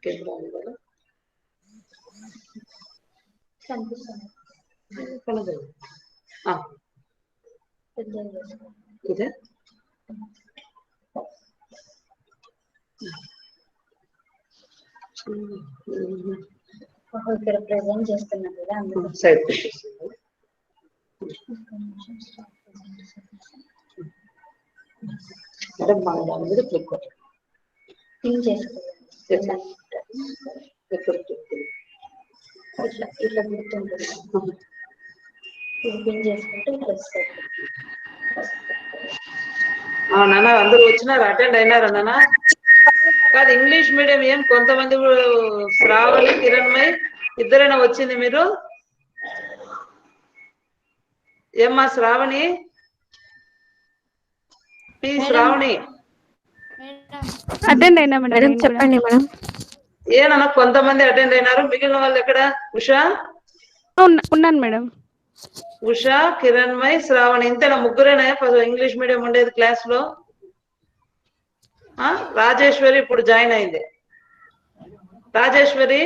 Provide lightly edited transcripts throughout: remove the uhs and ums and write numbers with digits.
Camera కదా కనిపిస్తుంది ఇదే ఇక్కడ ప్రెజెంట్ చేస్తున్నాం కదా అందుకు సైడ్ అంటే మన దాని మీద క్లిక్ కొట్టండి పిన్ చేసుకోవాలి ఇట్లా ఇట్లా గుర్తుంటుంది ఇది పిన్ చేసుకుంటే ఇట్లా వస్తుంది నాన్న అందరూ వచ్చినారు అటెండ్ అయినారా నాన్న కాదు ఇంగ్లీష్ మీడియం ఏం కొంతమంది శ్రావణి కిరణ్మయ్ ఇద్దరైనా వచ్చింది మీరు ఏమ్మా శ్రావణి పి శ్రావణి అటెండ్ అయినా మేడం చెప్పండి మేడం ఏనన్నా కొంతమంది అటెండ్ అయినారు మిగిలిన వాళ్ళు ఎక్కడ ఉషా ఉన్నాను మేడం ఉషా కిరణ్మయ్ శ్రావణి ఇంతేనా ముగ్గురేనా ఇంగ్లీష్ మీడియం ఉండేది క్లాస్ లో రాజేశ్వరి ఇప్పుడు జాయిన్ అయింది రాజేశ్వరి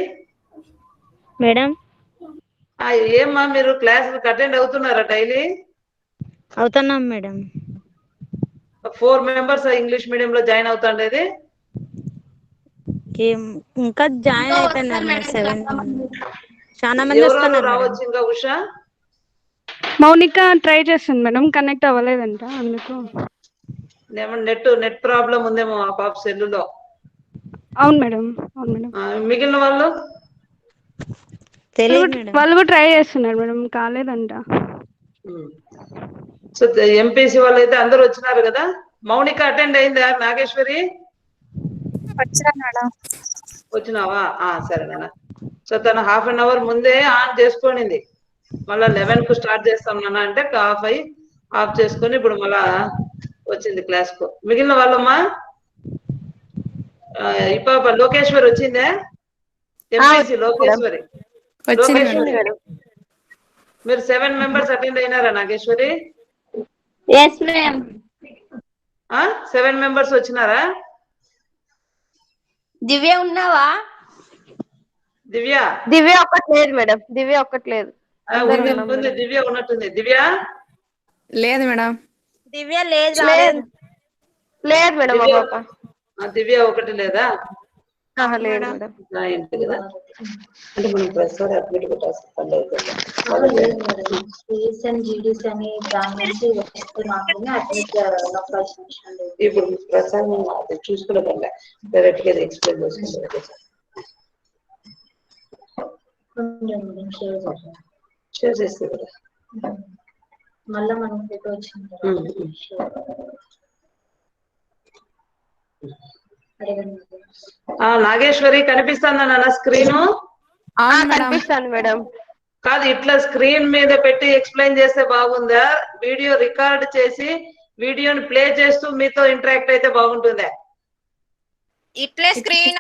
మేడం ఏమ్మా మీరు క్లాసులకు అటెండ్ అవుతున్నారా డైలీ అవుతున్నాం మేడం 4 మెంబర్స్ ఇంగ్లీష్ మీడియం లో జాయిన్ అవుతుండేది ఇంకా జాయిన్ అవుతున్నారు మేడం 7 చాలా మంది వస్తున్నారు రావచ్చు ఇంకా ఉషా మౌనిక ట్రై చేస్తుంది మేడం కనెక్ట్ అవ్వలేదంట అందుకు నెట్ ప్రాబ్లం ఉందేమో ఆ పాప సెల్లులో అవును మేడం అవును మేడం మిగిలిన వాళ్ళు తెలియదు మేడం వాళ్ళు కూడా ట్రై చేస్తున్నారు మేడం కాలేదంట సో ఎంపీసీ వాళ్ళు అయితే అందరూ వచ్చినారు కదా మౌనిక అటెండ్ అయిందా నాగేశ్వరి వచ్చా మేడం వచ్చినావా సరేనా సో తను హాఫ్ అన్ అవర్ ముందే ఆన్ చేసుకోనింది మళ్ళా 11 కు స్టార్ట్ చేస్తాం నాన్న అంటే ఆఫ్ చేసుకొని ఇప్పుడు మళ్ళా వచ్చింది క్లాస్ కు మిగిలిన వాళ్ళమ్మా ఈ పాప లోకేశ్వరి వచ్చిందే ఎంపీసీ లోకేశ్వరి మీరు 7 మెంబర్స్ అటెండ్ అయినారా నాగేశ్వరి 7 మెంబర్స్ వచ్చినారా దివ్య ఉన్నావా దివ్య ఒక్కట్లేదు మేడం దివ్య ఒక్కట్లేదు ఉంది దివ్య ఉన్నట్టుంది దివ్య లేదు మేడం దివ్య లేదు మేడం దివ్య ఒకటి లేదా లేదు మేడం జాయింట్ కదా అంటే మనం ప్రసాద్ అడ్మిట్ పెట్టాల్సిన అని దాని నుంచి వస్తే మాత్రమే అడ్మిట్ నొప్పాల్సిన అవసరం లేదు ఇప్పుడు ప్రసాద్ అది చూసుకునే పనిలే డైరెక్ట్ గా ఎక్స్ప్లెయిన్ చేసుకుంటే షేర్ చేస్తే కదా మళ్ళా మనం ఫోటో వచ్చిన నాగేశ్వరి కనిపిస్తుందా నాన్న స్క్రీను కనిపిస్తాను మేడం కాదు ఇట్లా స్క్రీన్ మీద పెట్టి ఎక్స్ప్లెయిన్ చేస్తే బాగుందా వీడియో రికార్డ్ చేసి వీడియోని ప్లే చేస్తూ మీతో ఇంటరాక్ట్ అయితే బాగుంటుందా ఇట్లే స్క్రీన్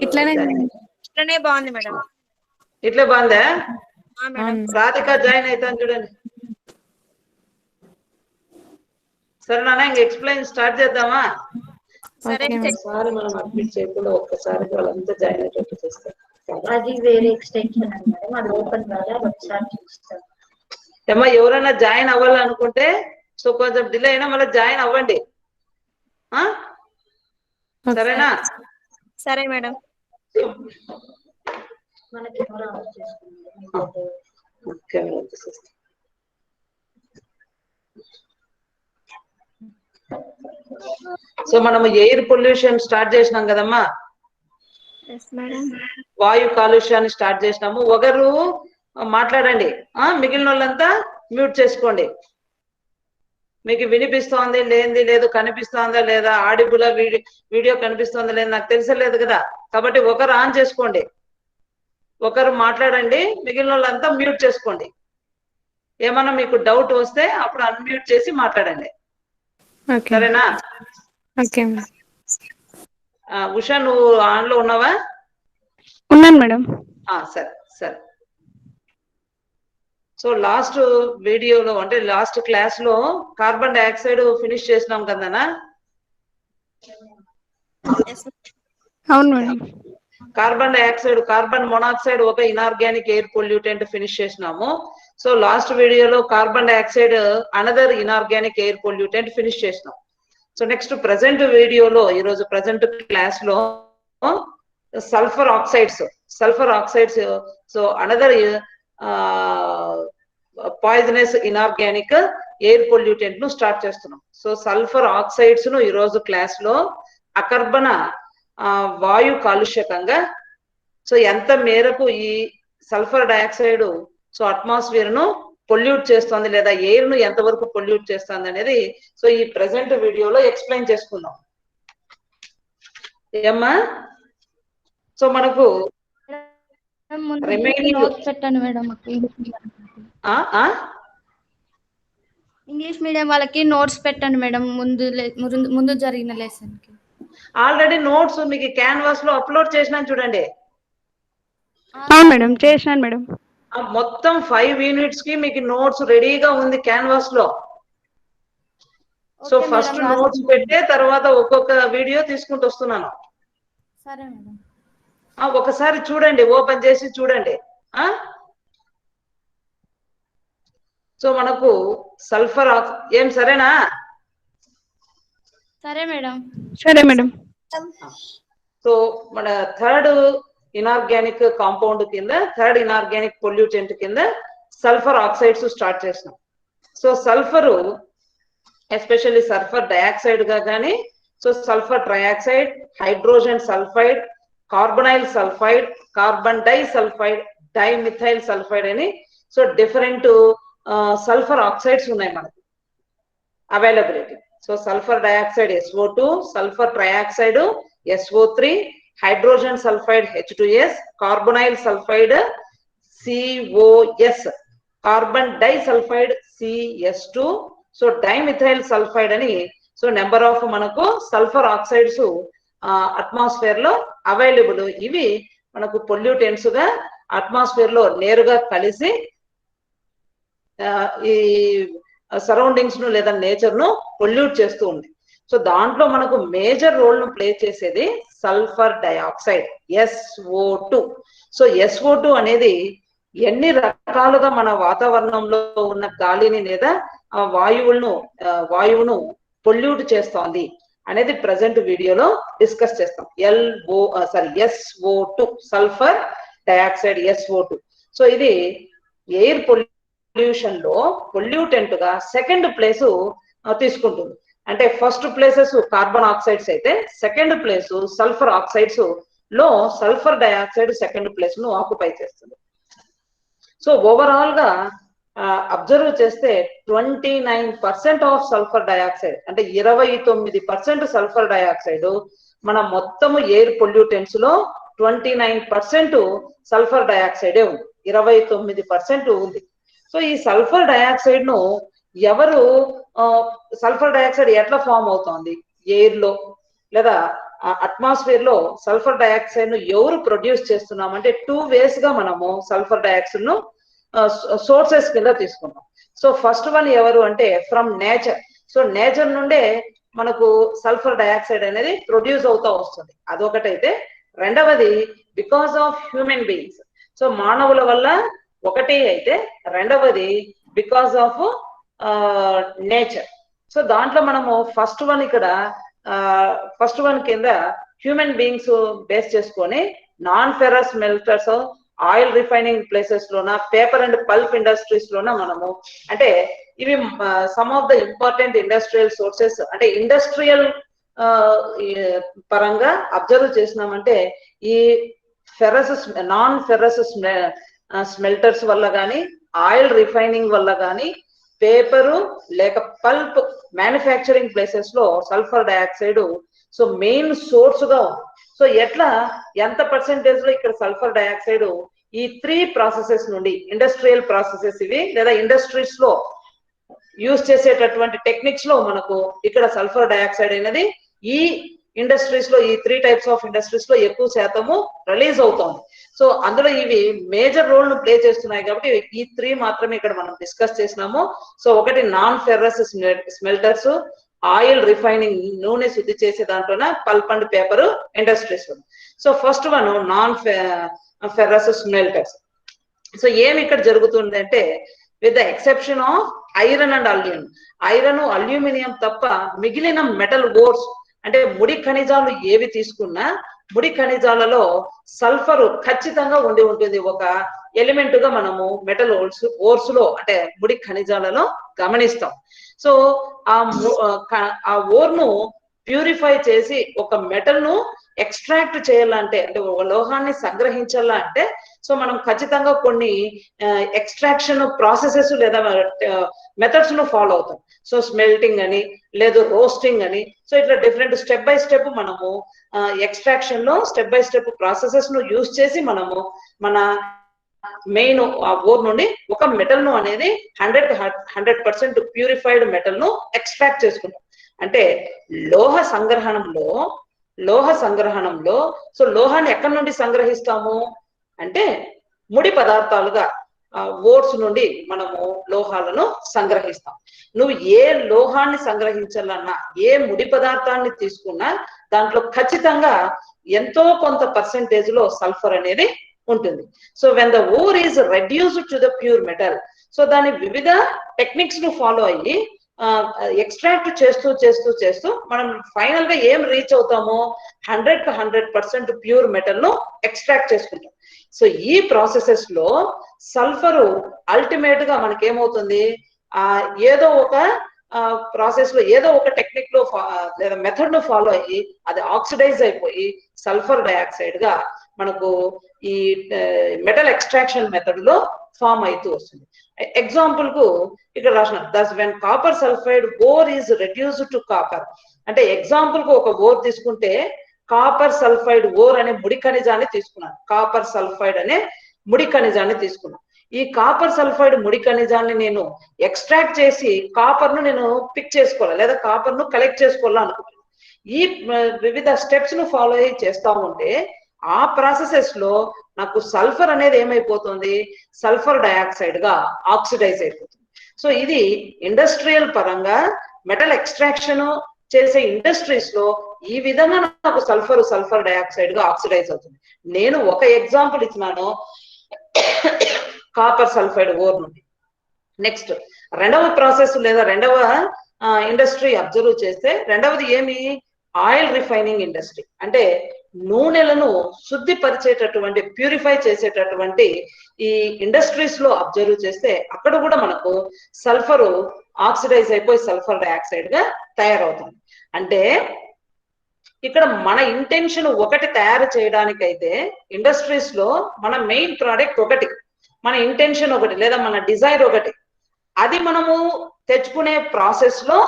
ఇట్లనే బాగుంది మేడం ఇట్లే బాగుందా మేడం రాధిక జాయిన్ అవుతాను చూడండి సరే నాన్న ఇంక ఎక్స్ప్లెయిన్ స్టార్ట్ చేద్దామా ఒకసారి మనం అడ్మిట్ చేయకుండా ఒక్కసారి వాళ్ళంతా జాయిన్ అయ్యేటట్టు చేస్తాం అది వేరే ఎక్స్టెన్షన్ అన్నమాట అది ఓపెన్ కాదా ఒకసారి చూస్తాం ఏమో ఎవరైనా జాయిన్ అవ్వాలనుకుంటే సో కొంచెం డిలే అయినా మళ్ళీ జాయిన్ అవ్వండి సరేనా సరే మేడం మన కెమెరా ఆఫ్ చేసుకుందాం సో మనము ఎయిర్ పొల్యూషన్ స్టార్ట్ చేసినాం కదమ్మా వాయు కాలుష్యాన్ని స్టార్ట్ చేసినాము ఒకరు మాట్లాడండి మిగిలిన వాళ్ళంతా మ్యూట్ చేసుకోండి మీకు వినిపిస్తోంది లేదు కనిపిస్తోందా లేదా ఆడిబుల్ వీడియో కనిపిస్తోందా లేదా నాకు తెలిసలేదు కదా కాబట్టి ఒకరు ఆన్ చేసుకోండి ఒకరు మాట్లాడండి మిగిలిన వాళ్ళంతా మ్యూట్ చేసుకోండి ఏమన్నా మీకు డౌట్ వస్తే అప్పుడు అన్మ్యూట్ చేసి మాట్లాడండి సరేనా ఉషా నువ్వు ఆన్ లో ఉన్నావా ఉన్నాను మేడం సరే సరే సో లాస్ట్ వీడియోలో అంటే లాస్ట్ క్లాస్ లో కార్బన్ డైఆక్సైడ్ ఫినిష్ చేసినాం కదనా అవును madam. Carbon dioxide, carbon monoxide ఒక ఇనార్గానిక్ ఎయిర్ పొల్యూటెంట్ ఫినిష్ చేసినాము. సో లాస్ట్ వీడియోలో carbon dioxide another inorganic air pollutant finish చేసినాం. సో నెక్స్ట్ ప్రజెంట్ వీడియోలో, ఈరోజు ప్రజెంట్ క్లాస్ లో sulphur oxides, so another poisonous inorganic air pollutant ను start చేస్తున్నాం. So sulphur oxides ను ఈరోజు క్లాస్ లో అకర్బన వాయు కాలుష్యకంగా, సో ఎంత మేరకు ఈ సల్ఫర్ డైఆక్సైడ్ సో అట్మాస్ఫియర్ ను పొల్యూట్ చేస్తుంది లేదా ఎయిర్ ను ఎంతవరకు పొల్యూట్ చేస్తుంది అనేది సో ఈ ప్రెసెంట్ వీడియోలో ఎక్స్ప్లెయిన్ చేసుకుందాం. ఏమ్మా? సో మనకు రిమైనింగ్ పెట్టండి మేడం, ఇంగ్లీష్ మీడియం వాళ్ళకి నోట్స్ పెట్టండి మేడం, ముందు జరిగిన లెసన్ కి. ఆల్రెడీ నోట్స్ మీకు క్యాన్వాస్ లో అప్లోడ్ చేసినాను చూడండి. మేడం చేసినాను మేడం. మొత్తం 5 యూనిట్స్ కి మీకు నోట్స్ రెడీగా ఉంది క్యాన్వాస్ లో. సో ఫస్ట్ నోట్స్ పెట్టే తర్వాత ఒక్కొక్క వీడియో తీసుకుంటూ వస్తున్నాను. సరే మేడం. ఒకసారి చూడండి, ఓపెన్ చేసి చూడండి. సో మనకు సల్ఫర్ ఏం సరేనా? సరే మేడం. సరే మేడం. సో మన థర్డ్ ఇనార్గానిక్ కాంపౌండ్ కింద, థర్డ్ ఇనార్గానిక్ పొల్యూటెంట్ కింద సల్ఫర్ ఆక్సైడ్స్ స్టార్ట్ చేసినాం. So sulphur especially sulphur dioxide గా కానీ, so sulphur trioxide, hydrogen sulphide, carbonyl sulphide, carbon disulphide, dimethyl sulphide అని సో డిఫరెంట్ సల్ఫర్ ఆక్సైడ్స్ ఉన్నాయి మనకి availability. So sulphur dioxide SO2, sulphur trioxide SO3, hydrogen sulphide H2S, carbonyl sulphide COS, carbon disulphide CS2, so dimethyl sulphide అని so number of మనకు sulphur oxides atmosphere లో available. ఇవి మనకు pollutants గా atmosphere లో నేరుగా కలిసి ఈ సరౌండింగ్స్ ను లేదా నేచర్ ను పొల్యూట్ చేస్తూ ఉంది. సో దాంట్లో మనకు మేజర్ రోల్ ను ప్లే చేసేది sulphur dioxide SO2. So SO2 అనేది ఎన్ని రకాలుగా మన వాతావరణంలో ఉన్న గాలిని లేదా వాయువును పొల్యూట్ చేస్తోంది అనేది ప్రజెంట్ వీడియోలో డిస్కస్ చేస్తాం. SO2 sulphur dioxide SO2. So ఇది ఎయిర్ పొల్యూషన్ లో పొల్యూటెంట్ గా సెకండ్ ప్లేస్ తీసుకుంటుంది. అంటే ఫస్ట్ ప్లేసెస్ కార్బన్ ఆక్సైడ్స్ అయితే సెకండ్ ప్లేస్ సల్ఫర్ ఆక్సైడ్స్ లో సల్ఫర్ డయాక్సైడ్ సెకండ్ ప్లేస్ ను ఆక్యుపై చేస్తుంది. సో ఓవరాల్ గా అబ్జర్వ్ చేస్తే 29% ఆఫ్ సల్ఫర్ డయాక్సైడ్, అంటే 29% సల్ఫర్ డయాక్సైడ్ మన మొత్తము ఎయిర్ పొల్యూటెంట్స్ లో 29% సల్ఫర్ డయాక్సైడే ఉంది, 29% ఉంది. సో ఈ సల్ఫర్ డయాక్సైడ్ ను ఎవరు, సల్ఫర్ డయాక్సైడ్ ఎట్లా ఫామ్ అవుతోంది ఎయిర్ లో లేదా అట్మాస్ఫియర్ లో సల్ఫర్ డయాక్సైడ్ ను ఎవరు ప్రొడ్యూస్ చేస్తున్నామంటే 2 ways గా మనము సల్ఫర్ డయాక్సైడ్ ను సోర్సెస్ కింద తీసుకున్నాం. సో ఫస్ట్ వన్ ఎవరు అంటే ఫ్రమ్ నేచర్. సో నేచర్ నుండే మనకు సల్ఫర్ డయాక్సైడ్ అనేది ప్రొడ్యూస్ అవుతా వస్తుంది, అదొకటైతే. రెండవది because of human beings, so మానవుల వల్ల ఒకటి అయితే, రెండవది బికాస్ ఆఫ్ నేచర్. సో దాంట్లో మనము ఫస్ట్ వన్ ఇక్కడ ఫస్ట్ వన్ కింద హ్యూమన్ బీయింగ్స్ బేస్ చేసుకొని non ferrous melters, oil refining places లోన, పేపర్ అండ్ పల్ప్ ఇండస్ట్రీస్ లోన మనము, అంటే ఇవి some of the important industrial sources. అంటే ఇండస్ట్రియల్ పరంగా అబ్జర్వ్ చేసినామంటే ఈ ఫెరస్, నాన్ ఫెరస్ స్మెల్టర్స్ వల్ల కానీ, ఆయిల్ రిఫైనింగ్ వల్ల కానీ, పేపరు లేక పల్ప్ మ్యానుఫ్యాక్చరింగ్ ప్లేసెస్ లో sulphur dioxide so main source గా ఉంది. సో ఎట్లా, ఎంత పర్సెంటేజ్ లో ఇక్కడ సల్ఫర్ డయాక్సైడ్ ఈ 3 ప్రాసెసెస్ నుండి, ఇండస్ట్రియల్ ప్రాసెసెస్ ఇవి లేదా ఇండస్ట్రీస్ లో యూజ్ చేసేటటువంటి టెక్నిక్స్ లో మనకు ఇక్కడ సల్ఫర్ డయాక్సైడ్ అనేది ఈ ఇండస్ట్రీస్ లో, ఈ 3 types ఆఫ్ ఇండస్ట్రీస్ లో ఎక్కువ శాతము రిలీజ్ అవుతోంది. సో అందులో ఇవి మేజర్ రోల్ ను ప్లే చేస్తున్నాయి కాబట్టి ఈ 3 మాత్రమే ఇక్కడ మనం డిస్కస్ చేసినాము. సో ఒకటి non ferrous smelters, oil refining, నూనె శుద్ధి చేసే దాంట్లోనే pulp and paper industries. So first one non ferrous smelters. So ఏమి ఇక్కడ జరుగుతుంది అంటే, with the exception of iron and aluminium, iron aluminium తప్ప మిగిలిన మెటల్ ఓర్స్ అంటే ముడి ఖనిజాలు ఏవి తీసుకున్నా ముడి ఖనిజాలలో సల్ఫర్ ఖచ్చితంగా ఉండి ఉంటుంది, ఒక ఎలిమెంట్ గా మనము మెటల్ ఓర్స్ లో అంటే ముడి ఖనిజాలలో గమనిస్తాం. సో ఆ ఓర్ ను ప్యూరిఫై చేసి ఒక మెటల్ ను ఎక్స్ట్రాక్ట్ చేయాలంటే, అంటే ఒక లోహాన్ని సంగ్రహించాలంటే సో మనం ఖచ్చితంగా కొన్ని ఎక్స్ట్రాక్షన్ ప్రాసెసెస్ లేదా మెథడ్స్ ను ఫాలో అవుతాం. సో స్మెల్టింగ్ అని, లేదు రోస్టింగ్ అని, సో ఇట్లా డిఫరెంట్ స్టెప్ బై స్టెప్ మనము ఎక్స్ట్రాక్షన్ లో స్టెప్ బై స్టెప్ ప్రాసెసెస్ ను యూజ్ చేసి మనము మన మెయిన్ ఓర్ నుండి ఒక మెటల్ ను అనేది 100% ప్యూరిఫైడ్ మెటల్ ను ఎక్స్ట్రాక్ట్ చేసుకుంటాం. అంటే లోహ సంగ్రహణంలో సో లోహాన్ని ఎక్కడి నుండి సంగ్రహిస్తాము అంటే ముడి పదార్థాలుగా ఓర్స్ నుండి మనము లోహాలను సంగ్రహిస్తాం. నువ్వు ఏ లోహాన్ని సంగ్రహించాలన్నా, ఏ ముడి పదార్థాన్ని తీసుకున్నా దాంట్లో ఖచ్చితంగా ఎంతో కొంత పర్సెంటేజ్ లో సల్ఫర్ అనేది ఉంటుంది. So when the ore is reduced to the pure metal, so దాని వివిధ టెక్నిక్స్ ను ఫాలో అయ్యి ఎక్స్ట్రాక్ట్ చేస్తూ మనం ఫైనల్ గా ఏం రీచ్ అవుతామో 100% ప్యూర్ మెటల్ ను ఎక్స్ట్రాక్ట్ చేసుకుంటాం. సో ఈ ప్రాసెసెస్ లో సల్ఫర్ అల్టిమేట్ గా మనకి ఏమవుతుంది, ఏదో ఒక ప్రాసెస్ లో ఏదో ఒక టెక్నిక్ లో లేదా మెథడ్ ను ఫాలో అయ్యి అది ఆక్సిడైజ్ అయిపోయి సల్ఫర్ డయాక్సైడ్ గా మనకు ఈ మెటల్ ఎక్స్ట్రాక్షన్ మెథడ్ లో ఫామ్ అవుతూ వస్తుంది. ఎగ్జాంపుల్ కు ఇక్కడ రాసిన thus when copper sulphide ore is reduced to copper, అంటే ఎగ్జాంపుల్ కు ఒక ఓర్ తీసుకుంటే కాపర్ సల్ఫైడ్ ఓర్ అనే ముడి ఖనిజాన్ని తీసుకున్నాను, కాపర్ సల్ఫైడ్ అనే ముడి ఖనిజాన్ని తీసుకున్నాను. ఈ కాపర్ సల్ఫైడ్ ముడి ఖనిజాన్ని నేను ఎక్స్ట్రాక్ట్ చేసి కాపర్ ను నేను పిక్ చేసుకోవాలి లేదా కాపర్ ను కలెక్ట్ చేసుకోవాలా అనుకుంటున్నాను. ఈ వివిధ స్టెప్స్ ను ఫాలో అయ్యి చేస్తా ఉంటే ఆ ప్రాసెసెస్ లో నాకు సల్ఫర్ అనేది ఏమైపోతుంది, సల్ఫర్ డయాక్సైడ్ గా ఆక్సిడైజ్ అయిపోతుంది. సో ఇది ఇండస్ట్రియల్ పరంగా మెటల్ ఎక్స్ట్రాక్షన్ చేసే ఇండస్ట్రీస్ లో ఈ విధంగా నాకు సల్ఫర్ డయాక్సైడ్ గా ఆక్సిడైజ్ అవుతుంది. నేను ఒక ఎగ్జాంపుల్ ఇచ్చినాను కాపర్ సల్ఫైడ్ ఓర్ నుండి. నెక్స్ట్ రెండవ ప్రాసెస్ లేదా రెండవ ఇండస్ట్రీ అబ్జర్వ్ చేస్తే రెండవది ఏమి, ఆయిల్ రిఫైనింగ్ ఇండస్ట్రీ. అంటే నూనెలను శుద్ధిపరిచేటటువంటి ప్యూరిఫై చేసేటటువంటి ఈ ఇండస్ట్రీస్ లో అబ్జర్వ్ చేస్తే అక్కడ కూడా మనకు సల్ఫర్ ఆక్సిడైజ్ అయిపోయి సల్ఫర్ డయాక్సైడ్ గా తయారవుతుంది. అంటే ఇక్కడ మన ఇంటెన్షన్ ఒకటి తయారు చేయడానికైతే ఇండస్ట్రీస్ లో మన మెయిన్ ప్రోడక్ట్ ఒకటి, మన ఇంటెన్షన్ ఒకటి లేదా మన డిజైర్ ఒకటి, అది మనము తెచ్చుకునే ప్రాసెస్ లో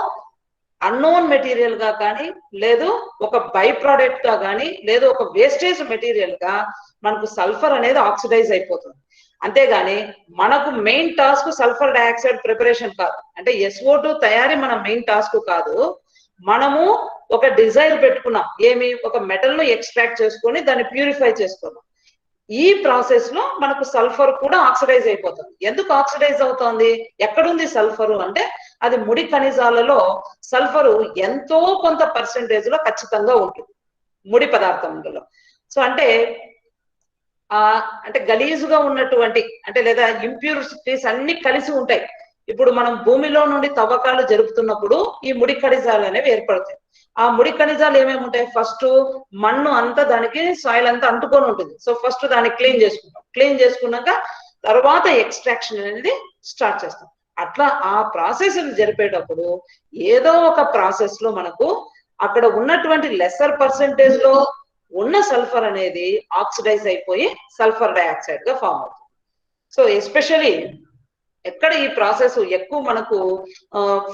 అన్నోన్ మెటీరియల్ గా కానీ లేదు ఒక బై ప్రోడక్ట్ గా కానీ లేదు ఒక వేస్టేజ్ మెటీరియల్ గా మనకు సల్ఫర్ అనేది ఆక్సిడైజ్ అయిపోతుంది. అంతేగాని మనకు main task sulphur dioxide preparation కాదు, అంటే SO2 తయారీ మన మెయిన్ టాస్క్ కాదు. మనము ఒక డిజైర్ పెట్టుకున్నాం, ఏమి ఒక మెటల్ ను ఎక్స్ట్రాక్ట్ చేసుకొని దాన్ని ప్యూరిఫై చేసుకున్నాం. ఈ ప్రాసెస్ లో మనకు సల్ఫర్ కూడా ఆక్సిడైజ్ అయిపోతుంది. ఎందుకు ఆక్సిడైజ్ అవుతోంది, ఎక్కడుంది సల్ఫర్ అంటే అది ముడి ఖనిజాలలో సల్ఫర్ ఎంతో కొంత పర్సెంటేజ్ లో ఖచ్చితంగా ఉంటుంది ముడి పదార్థంలో. సో అంటే గలీజుగా ఉన్నటువంటి అంటే లేదా ఇంప్యూరిటీస్ అన్ని కలిసి ఉంటాయి. ఇప్పుడు మనం భూమిలో నుండి తవ్వకాలు జరుపుతున్నప్పుడు ఈ ముడి ఖనిజాలు అనేవి ఏర్పడతాయి. ఆ ముడి ఖనిజాలు ఏమేమి ఉంటాయి, ఫస్ట్ మన్ను అంతా దానికి సాయిల్ అంతా అంటుకొని ఉంటుంది. సో ఫస్ట్ దాన్ని క్లీన్ చేసుకుంటాం, క్లీన్ చేసుకున్నాక తర్వాత ఎక్స్ట్రాక్షన్ అనేది స్టార్ట్ చేస్తాం. అట్లా ఆ ప్రాసెస్ జరిపేటప్పుడు ఏదో ఒక ప్రాసెస్ లో మనకు అక్కడ ఉన్నటువంటి లెసర్ పర్సెంటేజ్ లో ఉన్న సల్ఫర్ అనేది ఆక్సిడైజ్ అయిపోయి సల్ఫర్ డయాక్సైడ్ గా ఫామ్ అవుతుంది. సో ఎస్పెషలీ ఎక్కడ ఈ ప్రాసెస్ ఎక్కువ మనకు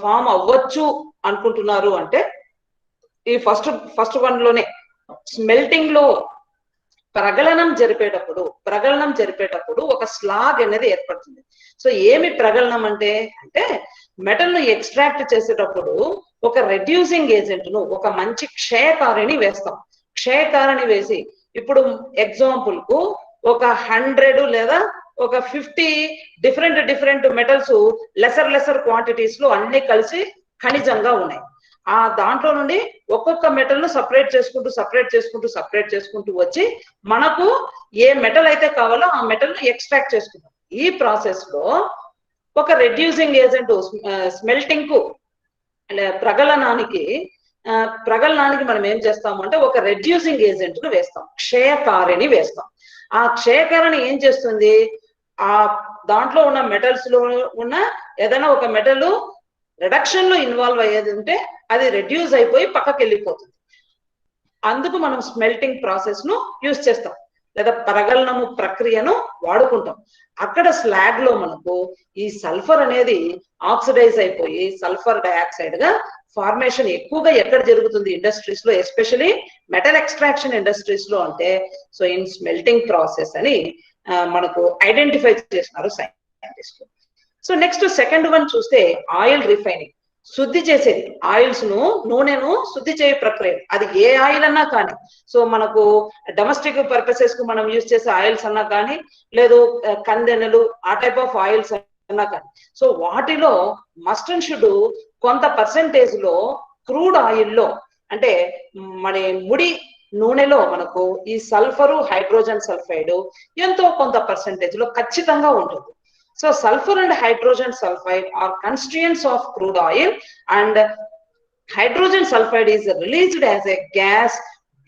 ఫామ్ అవ్వచ్చు అనుకుంటున్నారు అంటే ఈ ఫస్ట్ వన్ లోనే స్మెల్టింగ్ లో ప్రగలనం జరిపేటప్పుడు ఒక స్లాగ్ అనేది ఏర్పడుతుంది. సో ఏమి ప్రగలనం అంటే మెటల్ ను ఎక్స్ట్రాక్ట్ చేసేటప్పుడు ఒక రెడ్యూసింగ్ ఏజెంట్ ను ఒక మంచి క్షయకారిని వేస్తాం. క్షయకారిని వేసి ఇప్పుడు ఎగ్జాంపుల్ కు ఒక 100 లేదా ఒక 50 డిఫరెంట్ మెటల్స్ లెసర్ క్వాంటిటీస్ లో అన్ని కలిసి ఖనిజంగా ఉన్నాయి. ఆ దాంట్లో నుండి ఒక్కొక్క మెటల్ ను సపరేట్ చేసుకుంటూ వచ్చి మనకు ఏ మెటల్ అయితే కావాలో ఆ మెటల్ ను ఎక్స్ట్రాక్ట్ చేసుకుంటాం. ఈ ప్రాసెస్ లో ఒక రెడ్యూసింగ్ ఏజెంట్ స్మెల్టింగ్ కు ప్రగలనానికి మనం ఏం చేస్తాము అంటే ఒక రెడ్యూసింగ్ ఏజెంట్ ను వేస్తాం, క్షయకారిని వేస్తాం. ఆ క్షయకారిని ఏం చేస్తుంది, ఆ దాంట్లో ఉన్న మెటల్స్ లో ఉన్న ఏదైనా ఒక మెటల్ రిడక్షన్ లో ఇన్వాల్వ్ అయ్యేది ఉంటే అది రెడ్యూస్ అయిపోయి పక్కకి వెళ్ళిపోతుంది. అందుకు మనం స్మెల్టింగ్ ప్రాసెస్ ను యూజ్ చేస్తాం లేదా ప్రగలనము ప్రక్రియను వాడుకుంటాం. అక్కడ స్లాగ్ లో మనకు ఈ సల్ఫర్ అనేది ఆక్సిడైజ్ అయిపోయి సల్ఫర్ డయాక్సైడ్ గా ఫార్మేషన్ ఎక్కువగా ఎక్కడ జరుగుతుంది ఇండస్ట్రీస్ లో, ఎస్పెషలీ మెటల్ ఎక్స్ట్రాక్షన్ ఇండస్ట్రీస్ లో అంటే సో ఇన్ స్మెల్టింగ్ ప్రాసెస్ అని మనకు ఐడెంటిఫై చేసినారు సైంటిస్టులు. సో నెక్స్ట్ సెకండ్ వన్ చూస్తే ఆయిల్ రిఫైనింగ్, శుద్ధి చేసేది. ఆయిల్స్ ను, నూనెను శుద్ధి చేయ ప్రక్రియ, అది ఏ ఆయిల్ అన్నా కానీ, సో మనకు డొమెస్టిక్ పర్పసెస్ కు మనం యూజ్ చేసే ఆయిల్స్ అన్నా కానీ, లేదు కందెనలు ఆ టైప్ ఆఫ్ ఆయిల్స్ అన్నా కానీ, సో వాటిలో మస్ట్ అండ్ షుడ్ కొంత పర్సెంటేజ్ లో క్రూడ్ ఆయిల్ లో అంటే మన ముడి నూనెలో మనకు ఈ సల్ఫరు హైడ్రోజన్ సల్ఫైడ్ ఎంతో కొంత పర్సెంటేజ్ లో ఖచ్చితంగా ఉంటుంది. So sulfur and hydrogen sulfide are constituents of crude oil, and hydrogen sulfide is released as a gas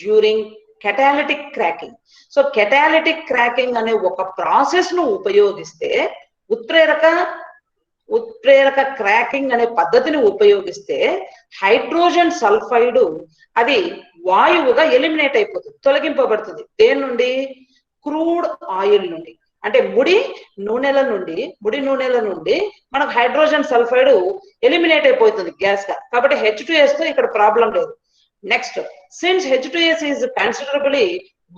during catalytic cracking. So catalytic cracking అనే ఒక ప్రాసెస్ ను ఉపయోగిస్తే ఉత్ప్రేరక క్రాకింగ్ అనే పద్ధతిని ఉపయోగిస్తే హైడ్రోజన్ సల్ఫైడ్ అది వాయువుగా ఎలిమినేట్ అయిపోతుంది, తొలగింపబడుతుంది. దేని నుండి? క్రూడ్ ఆయిల్ నుండి. అంటే ముడి నూనెల నుండి మనకు హైడ్రోజన్ సల్ఫైడ్ ఎలిమినేట్ అయిపోతుంది గ్యాస్ గా. కాబట్టి H2S తో ఇక్కడ ప్రాబ్లం లేదు. Next, since H2S is considerably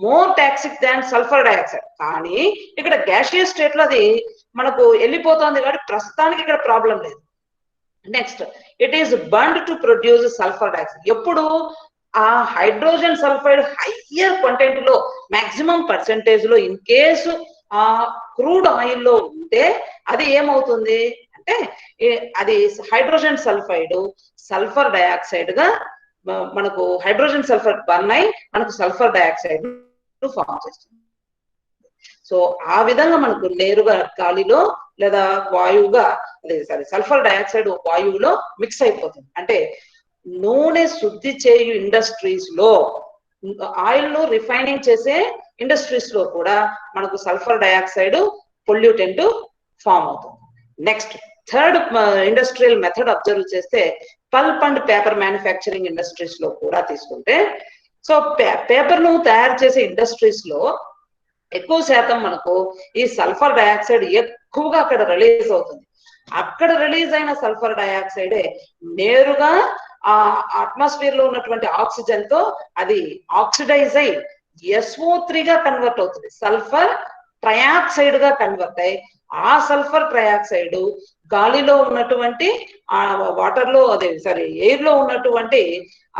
more toxic than sulphur dioxide, కానీ ఇక్కడ గ్యాషియస్ స్టేట్ లో అది మనకు వెళ్ళిపోతుంది కాబట్టి ప్రస్తుతానికి ఇక్కడ ప్రాబ్లం లేదు. Next, it is burned to produce sulphur dioxide. ఎప్పుడు ఆ హైడ్రోజన్ సల్ఫైడ్ హయ్యర్ కంటెంట్ లో మాక్సిమం పర్సెంటేజ్ లో ఇన్ కేసు ఆ క్రూడ్ ఆయిల్ లో ఉంటే అది ఏమవుతుంది అంటే అది హైడ్రోజన్ సల్ఫైడ్ సల్ఫర్ డయాక్సైడ్ గా మనకు హైడ్రోజన్ సల్ఫర్ బర్న్ అయి మనకు సల్ఫర్ డయాక్సైడ్ ఫామ్ చేస్తుంది. సో ఆ విధంగా మనకు నేరుగా గాలిలో లేదా వాయువుగా సల్ఫర్ డయాక్సైడ్ వాయువులో మిక్స్ అయిపోతుంది. అంటే నూనె శుద్ధి చేయు ఇండస్ట్రీస్ లో, ఆయిల్ ను రిఫైనింగ్ చేసే ఇండస్ట్రీస్ లో కూడా మనకు సల్ఫర్ డయాక్సైడ్ పొల్యూటెంట్ ఫామ్ అవుతుంది. Next, third industrial method observe చేస్తే pulp and paper manufacturing industries లో కూడా తీసుకుంటే, సో పేపర్ ను తయారు చేసే ఇండస్ట్రీస్ లో ఎక్కువ శాతం మనకు ఈ సల్ఫర్ డయాక్సైడ్ ఎక్కువగా అక్కడ రిలీజ్ అవుతుంది. అక్కడ రిలీజ్ అయిన సల్ఫర్ డయాక్సైడే నేరుగా ఆ అట్మాస్ఫియర్ లో ఉన్నటువంటి ఆక్సిజన్ తో అది ఆక్సిడైజ్ అయి SO3 గా కన్వర్ట్ అవుతుంది, సల్ఫర్ ట్రయాక్సైడ్ గా కన్వర్ట్ అయ్యి ఆ సల్ఫర్ ట్రయాక్సైడ్ గాలిలో ఉన్నటువంటి ఆ వాటర్ లో ఎయిర్ లో ఉన్నటువంటి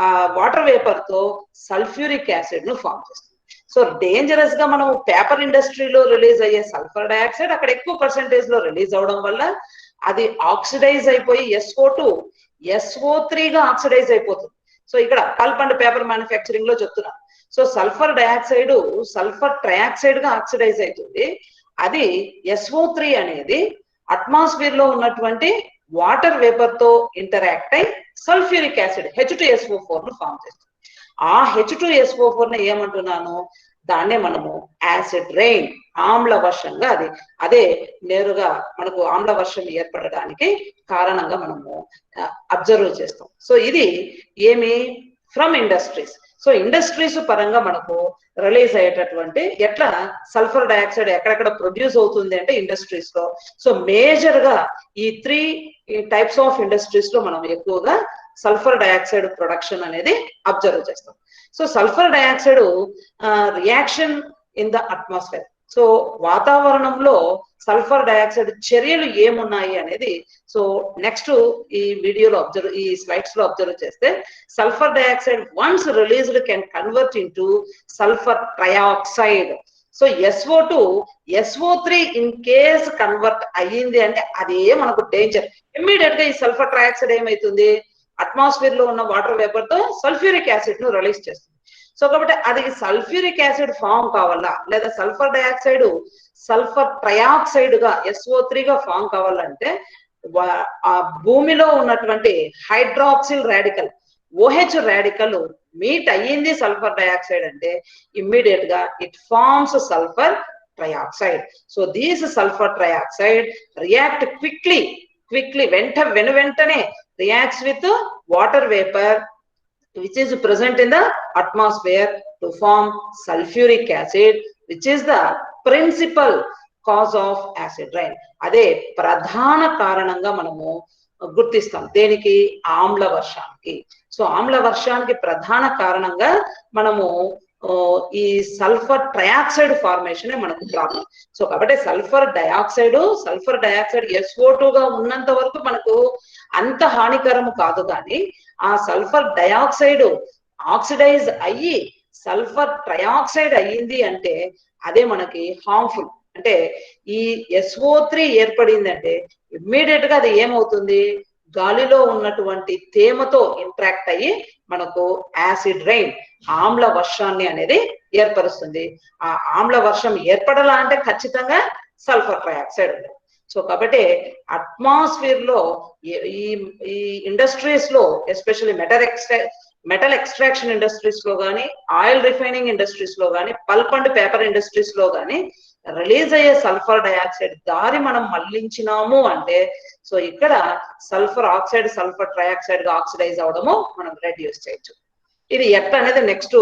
ఆ వాటర్ వేపర్ తో సల్ఫ్యూరిక్ యాసిడ్ ను ఫామ్ చేస్తుంది. సో డేంజరస్ గా మనం పేపర్ ఇండస్ట్రీలో రిలీజ్ అయ్యే సల్ఫర్ డయాక్సైడ్ అక్కడ ఎక్కువ పర్సెంటేజ్ లో రిలీజ్ అవడం వల్ల అది ఆక్సిడైజ్ అయిపోయి SO2 SO3 గా ఆక్సిడైజ్ అయిపోతుంది. సో ఇక్కడ పల్ప్ అండ్ పేపర్ మ్యానుఫ్యాక్చరింగ్ లో చెప్తున్నా. So sulphur dioxide sulphur trioxide గా ఆక్సిడైజ్ అవుతుంది. అది SO3 అనేది అట్మాస్ఫియర్ లో ఉన్నటువంటి వాటర్ వేపర్ తో ఇంటరాక్ట్ అయి సల్ఫ్యూరిక్ యాసిడ్ H2SO4 ను ఫామ్ చేస్తుంది. ఆ H2SO4 ని ఏమంటున్నాను, దాన్నే మనము యాసిడ్ రెయిన్, ఆమ్ల వర్షంగా అదే నేరుగా మనకు ఆమ్ల వర్షం ఏర్పడడానికి కారణంగా మనము అబ్జర్వ్ చేస్తాం. సో ఇది ఏమి ఫ్రమ్ ఇండస్ట్రీస్. సో ఇండస్ట్రీస్ పరంగా మనకు రిలీజ్ అయ్యేటటువంటి ఎట్లా సల్ఫర్ డయాక్సైడ్ ఎక్కడెక్కడ ప్రొడ్యూస్ అవుతుంది అంటే ఇండస్ట్రీస్ లో. సో మేజర్ గా ఈ 3 టైప్స్ ఆఫ్ ఇండస్ట్రీస్ లో మనం ఎక్కువగా సల్ఫర్ డయాక్సైడ్ ప్రొడక్షన్ అనేది అబ్జర్వ్ చేస్తాం. So sulphur dioxide reaction in the atmosphere. So వాతావరణంలో సల్ఫర్ డయాక్సైడ్ చర్యలు ఏమున్నాయి అనేది సో నెక్స్ట్ ఈ వీడియోలో ఈ స్లైడ్స్ లో అబ్జర్వ్ చేస్తే, sulphur dioxide once released can convert into sulphur trioxide. So SO2 SO3 in case convert అయ్యింది అంటే అదే మనకు డేంజర్. ఇమ్మీడియట్ గా ఈ సల్ఫర్ ట్రయాక్సైడ్ ఏమైతుంది, అట్మాస్ఫియర్ లో ఉన్న వాటర్ వేపర్ తో సల్ఫ్యూరిక్ యాసిడ్ ను రిలీజ్ చేస్తుంది. సో కాబట్టి అది సల్ఫ్యూరిక్ యాసిడ్ ఫామ్ కావాలా లేదా సల్ఫర్ డయాక్సైడ్ సల్ఫర్ ట్రయాక్సైడ్ గా SO3 గా ఫామ్ కావాలంటే ఆ భూమిలో ఉన్నటువంటి hydroxyl radical OH radical meet అయ్యింది సల్ఫర్ డయాక్సైడ్ అంటే ఇమ్మీడియట్ గా it forms sulphur trioxide. So these sulfur trioxide react quickly వెంటనే reacts with water vapor which is present in the atmosphere to form sulfuric acid, which is the principal cause of acid rain. అదే ప్రధాన కారణంగా మనము గుర్తిస్తాం దేనికి ఆమ్ల వర్షానికి. So ఆమ్ల వర్షానికి ప్రధాన కారణంగా మనము ఈ సల్ఫర్ ట్రయాక్సైడ్ ఫార్మేషన్ మనకు ప్రాబ్లం. సో కాబట్టి సల్ఫర్ డయాక్సైడ్ SO2 గా ఉన్నంత వరకు మనకు అంత హానికరము కాదు, కానీ ఆ సల్ఫర్ డయాక్సైడ్ ఆక్సిడైజ్ అయ్యి సల్ఫర్ ట్రయాక్సైడ్ అయ్యింది అంటే అదే మనకి హార్మ్ఫుల్. అంటే ఈ SO3 ఏర్పడిందంటే ఇమ్మీడియట్ గా అది ఏమవుతుంది, గాలిలో ఉన్నటువంటి తేమతో ఇంట్రాక్ట్ అయ్యి మనకు యాసిడ్ రైన్ ఆమ్ల వర్షాన్ని అనేది ఏర్పరుస్తుంది. ఆ ఆమ్ల వర్షం ఏర్పడాలా అంటే ఖచ్చితంగా సల్ఫర్ ట్రయాక్సైడ్ ఉంది. సో కాబట్టి అట్మాస్ఫియర్ లో ఈ ఇండస్ట్రీస్ లో ఎస్పెషల్లీ మెటల్ ఎక్స్ట్రాక్షన్ ఇండస్ట్రీస్ లో కానీ ఆయిల్ రిఫైనింగ్ ఇండస్ట్రీస్ లో కానీ పల్ప్ అండ్ పేపర్ ఇండస్ట్రీస్ లో కానీ రిలీజ్ అయ్యే సల్ఫర్ డయాక్సైడ్ దారి మనం మళ్లించినాము అంటే సో ఇక్కడ సల్ఫర్ ఆక్సైడ్ సల్ఫర్ ట్రయాక్సైడ్ గా ఆక్సిడైజ్ అవడము మనం రెడ్యూస్ చేయొచ్చు. ఇది ఎట్లా అనేది నెక్స్ట్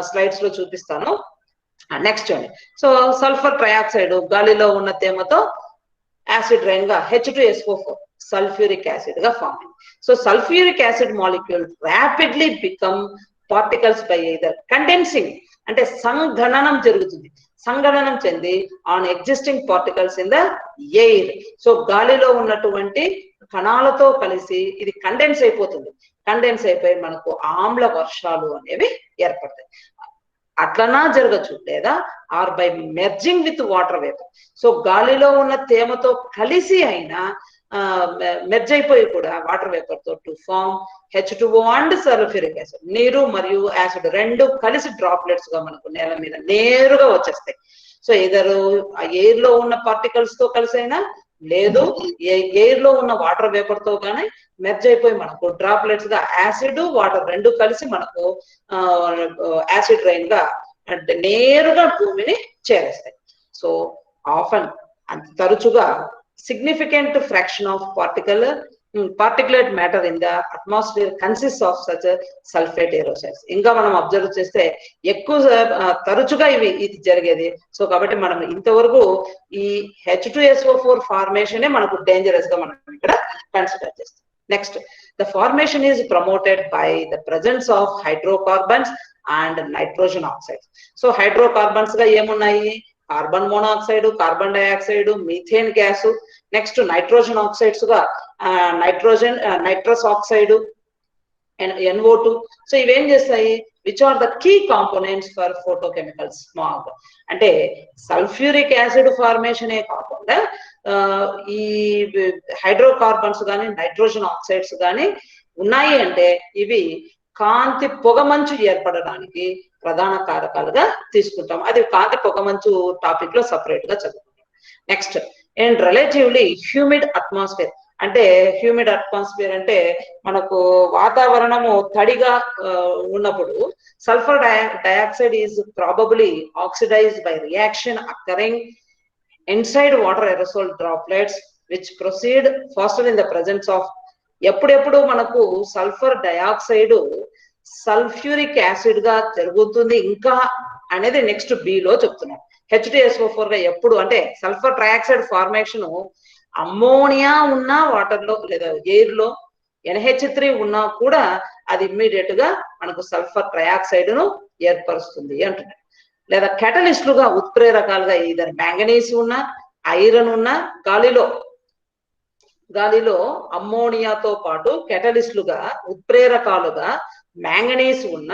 స్లైడ్స్ లో చూపిస్తాను. నెక్స్ట్ అండి, సో సల్ఫర్ ట్రయాక్సైడ్ గాలిలో ఉన్న తేమతో యాసిడ్ రైన్ గా H2SO4 సల్ఫ్యూరిక్ యాసిడ్ గా ఫామ్ అయింది. So sulphuric acid molecule rapidly become particles by either condensing అంటే సంఘననం జరుగుతుంది, సంఘననం చెంది on existing particles in the air. So గాలిలో ఉన్నటువంటి కణాలతో కలిసి ఇది కండెన్స్ అయిపోతుంది, కండెన్స్ అయిపోయి మనకు ఆమ్ల వర్షాలు అనేవి ఏర్పడతాయి. అట్లనా జరగచ్చు లేదా or by merging with water vapour. So గాలిలో ఉన్న తేమతో కలిసి అయినా మెర్జ్ అయిపోయి కూడా వాటర్ వేపర్ తో to form H2O and sulphuric acid. నీరు మరియు యాసిడ్ రెండు కలిసి డ్రాప్లెట్స్ గా మనకు నేల మీద నేరుగా వచ్చేస్తాయి. సో ఇద్దరు ఎయిర్ లో ఉన్న పార్టికల్స్ తో కలిసి అయినా లేదు ఎయిర్ లో ఉన్న వాటర్ వేపర్ తో కానీ మెర్జ్ అయిపోయి మనకు డ్రాప్లెట్స్ గా యాసిడ్ వాటర్ రెండు కలిసి మనకు యాసిడ్ రైన్ గా నేరుగా భూమిని చేరేస్తాయి. సో ఆఫన్ అంత తరచుగా significant fraction of particulate matter in the atmosphere consists of such sulfate aerosols. ఇంకా మనం అబ్జర్వ్ చేస్తే ఎక్కువ తరచుగా ఇది జరిగేది. సో కాబట్టి మనం ఇంతవరకు ఈ H2SO4 ఫార్మేషన్ మనకు డేంజరస్ గా మనం ఇక్కడ కన్సిడర్ చేస్తాం. Next, the formation is promoted by the presence of hydrocarbons and nitrogen oxides. So hydrocarbons గా ఏమున్నాయి, carbon monoxide, carbon dioxide, methane gas, next nitrogen oxides గా నైట్రస్ ఆక్సైడ్, NO2. సో ఇవేం చేస్తాయి, which are the key components for photochemical smog. అంటే sulphuric acid ఫార్మేషనే కాకుండా ఈ hydrocarbons కానీ నైట్రోజన్ ఆక్సైడ్స్ కానీ ఉన్నాయి అంటే ఇవి కాంతి పొగమంచు ఏర్పడడానికి ప్రధాన కారకాలుగా తీసుకుంటాం. అది కాంతి పొగమంచు టాపిక్ లో సపరేట్ గా చదువుకుంటాం. Next, and relatively humid atmosphere. అంటే హ్యూమిడ్ అట్మాస్ఫియర్ అంటే మనకు వాతావరణము తడిగా ఉన్నప్పుడు sulphur dioxide is probably oxidised by reaction occurring inside water aerosol droplets which proceed faster in the presence of. ఎప్పుడెప్పుడు మనకు సల్ఫర్ డయాక్సైడ్ సల్ఫ్యూరిక్ యాసిడ్ గా జరుగుతుంది ఇంకా అనేది నెక్స్ట్ బి లో చెప్తున్నాం. H2SO4 గా ఎప్పుడు అంటే సల్ఫర్ ట్రయాక్సైడ్ ఫార్మేషన్ అమ్మోనియా ఉన్న వాటర్ లో లేదా ఎయిర్ లో NH3 ఉన్నా కూడా అది ఇమ్మీడియట్ గా మనకు సల్ఫర్ ట్రయాక్సైడ్ ను ఏర్పరుస్తుంది అంటున్నారు. లేదా కెటలిస్టులుగా ఉత్ప్రేరకాలుగా ఇద్దరు మ్యాంగనీస్ ఉన్న ఐరన్ ఉన్న గాలిలో అమ్మోనియాతో పాటు కెటలిస్టులుగా ఉత్ప్రేరకాలుగా మ్యాంగనీస్ ఉన్న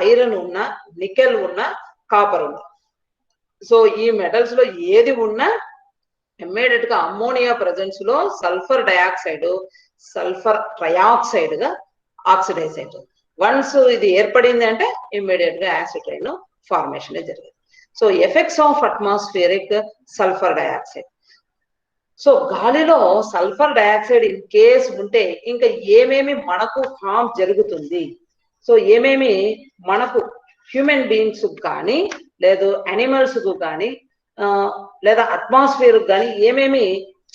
ఐరన్ ఉన్న నికెల్ ఉన్న కాపర్ ఉన్న. సో ఈ మెటల్స్ లో ఏది ఉన్నా ఇమ్మీడియట్ గా అమ్మోనియా ప్రెజెన్స్ లో సల్ఫర్ డయాక్సైడ్ సల్ఫర్ ట్రయాక్సైడ్ గా ఆక్సిడైజ్ అవుతుంది. వన్స్ ఇది ఏర్పడింది అంటే ఇమ్మీడియట్ గా యాసిడ్ రైన్ ఫార్మేషన్ జరిగింది. So effects of atmospheric sulphur dioxide. So గాలిలో సల్ఫర్ డయాక్సైడ్ ఇన్ కేస్ ఉంటే ఇంకా ఏమేమి మనకు హార్మ్ జరుగుతుంది, సో ఏమేమి మనకు హ్యూమన్ బీయింగ్స్ కానీ లేదు అనిమల్స్ కు కానీ లేదా అట్మాస్ఫియర్ కానీ ఏమేమి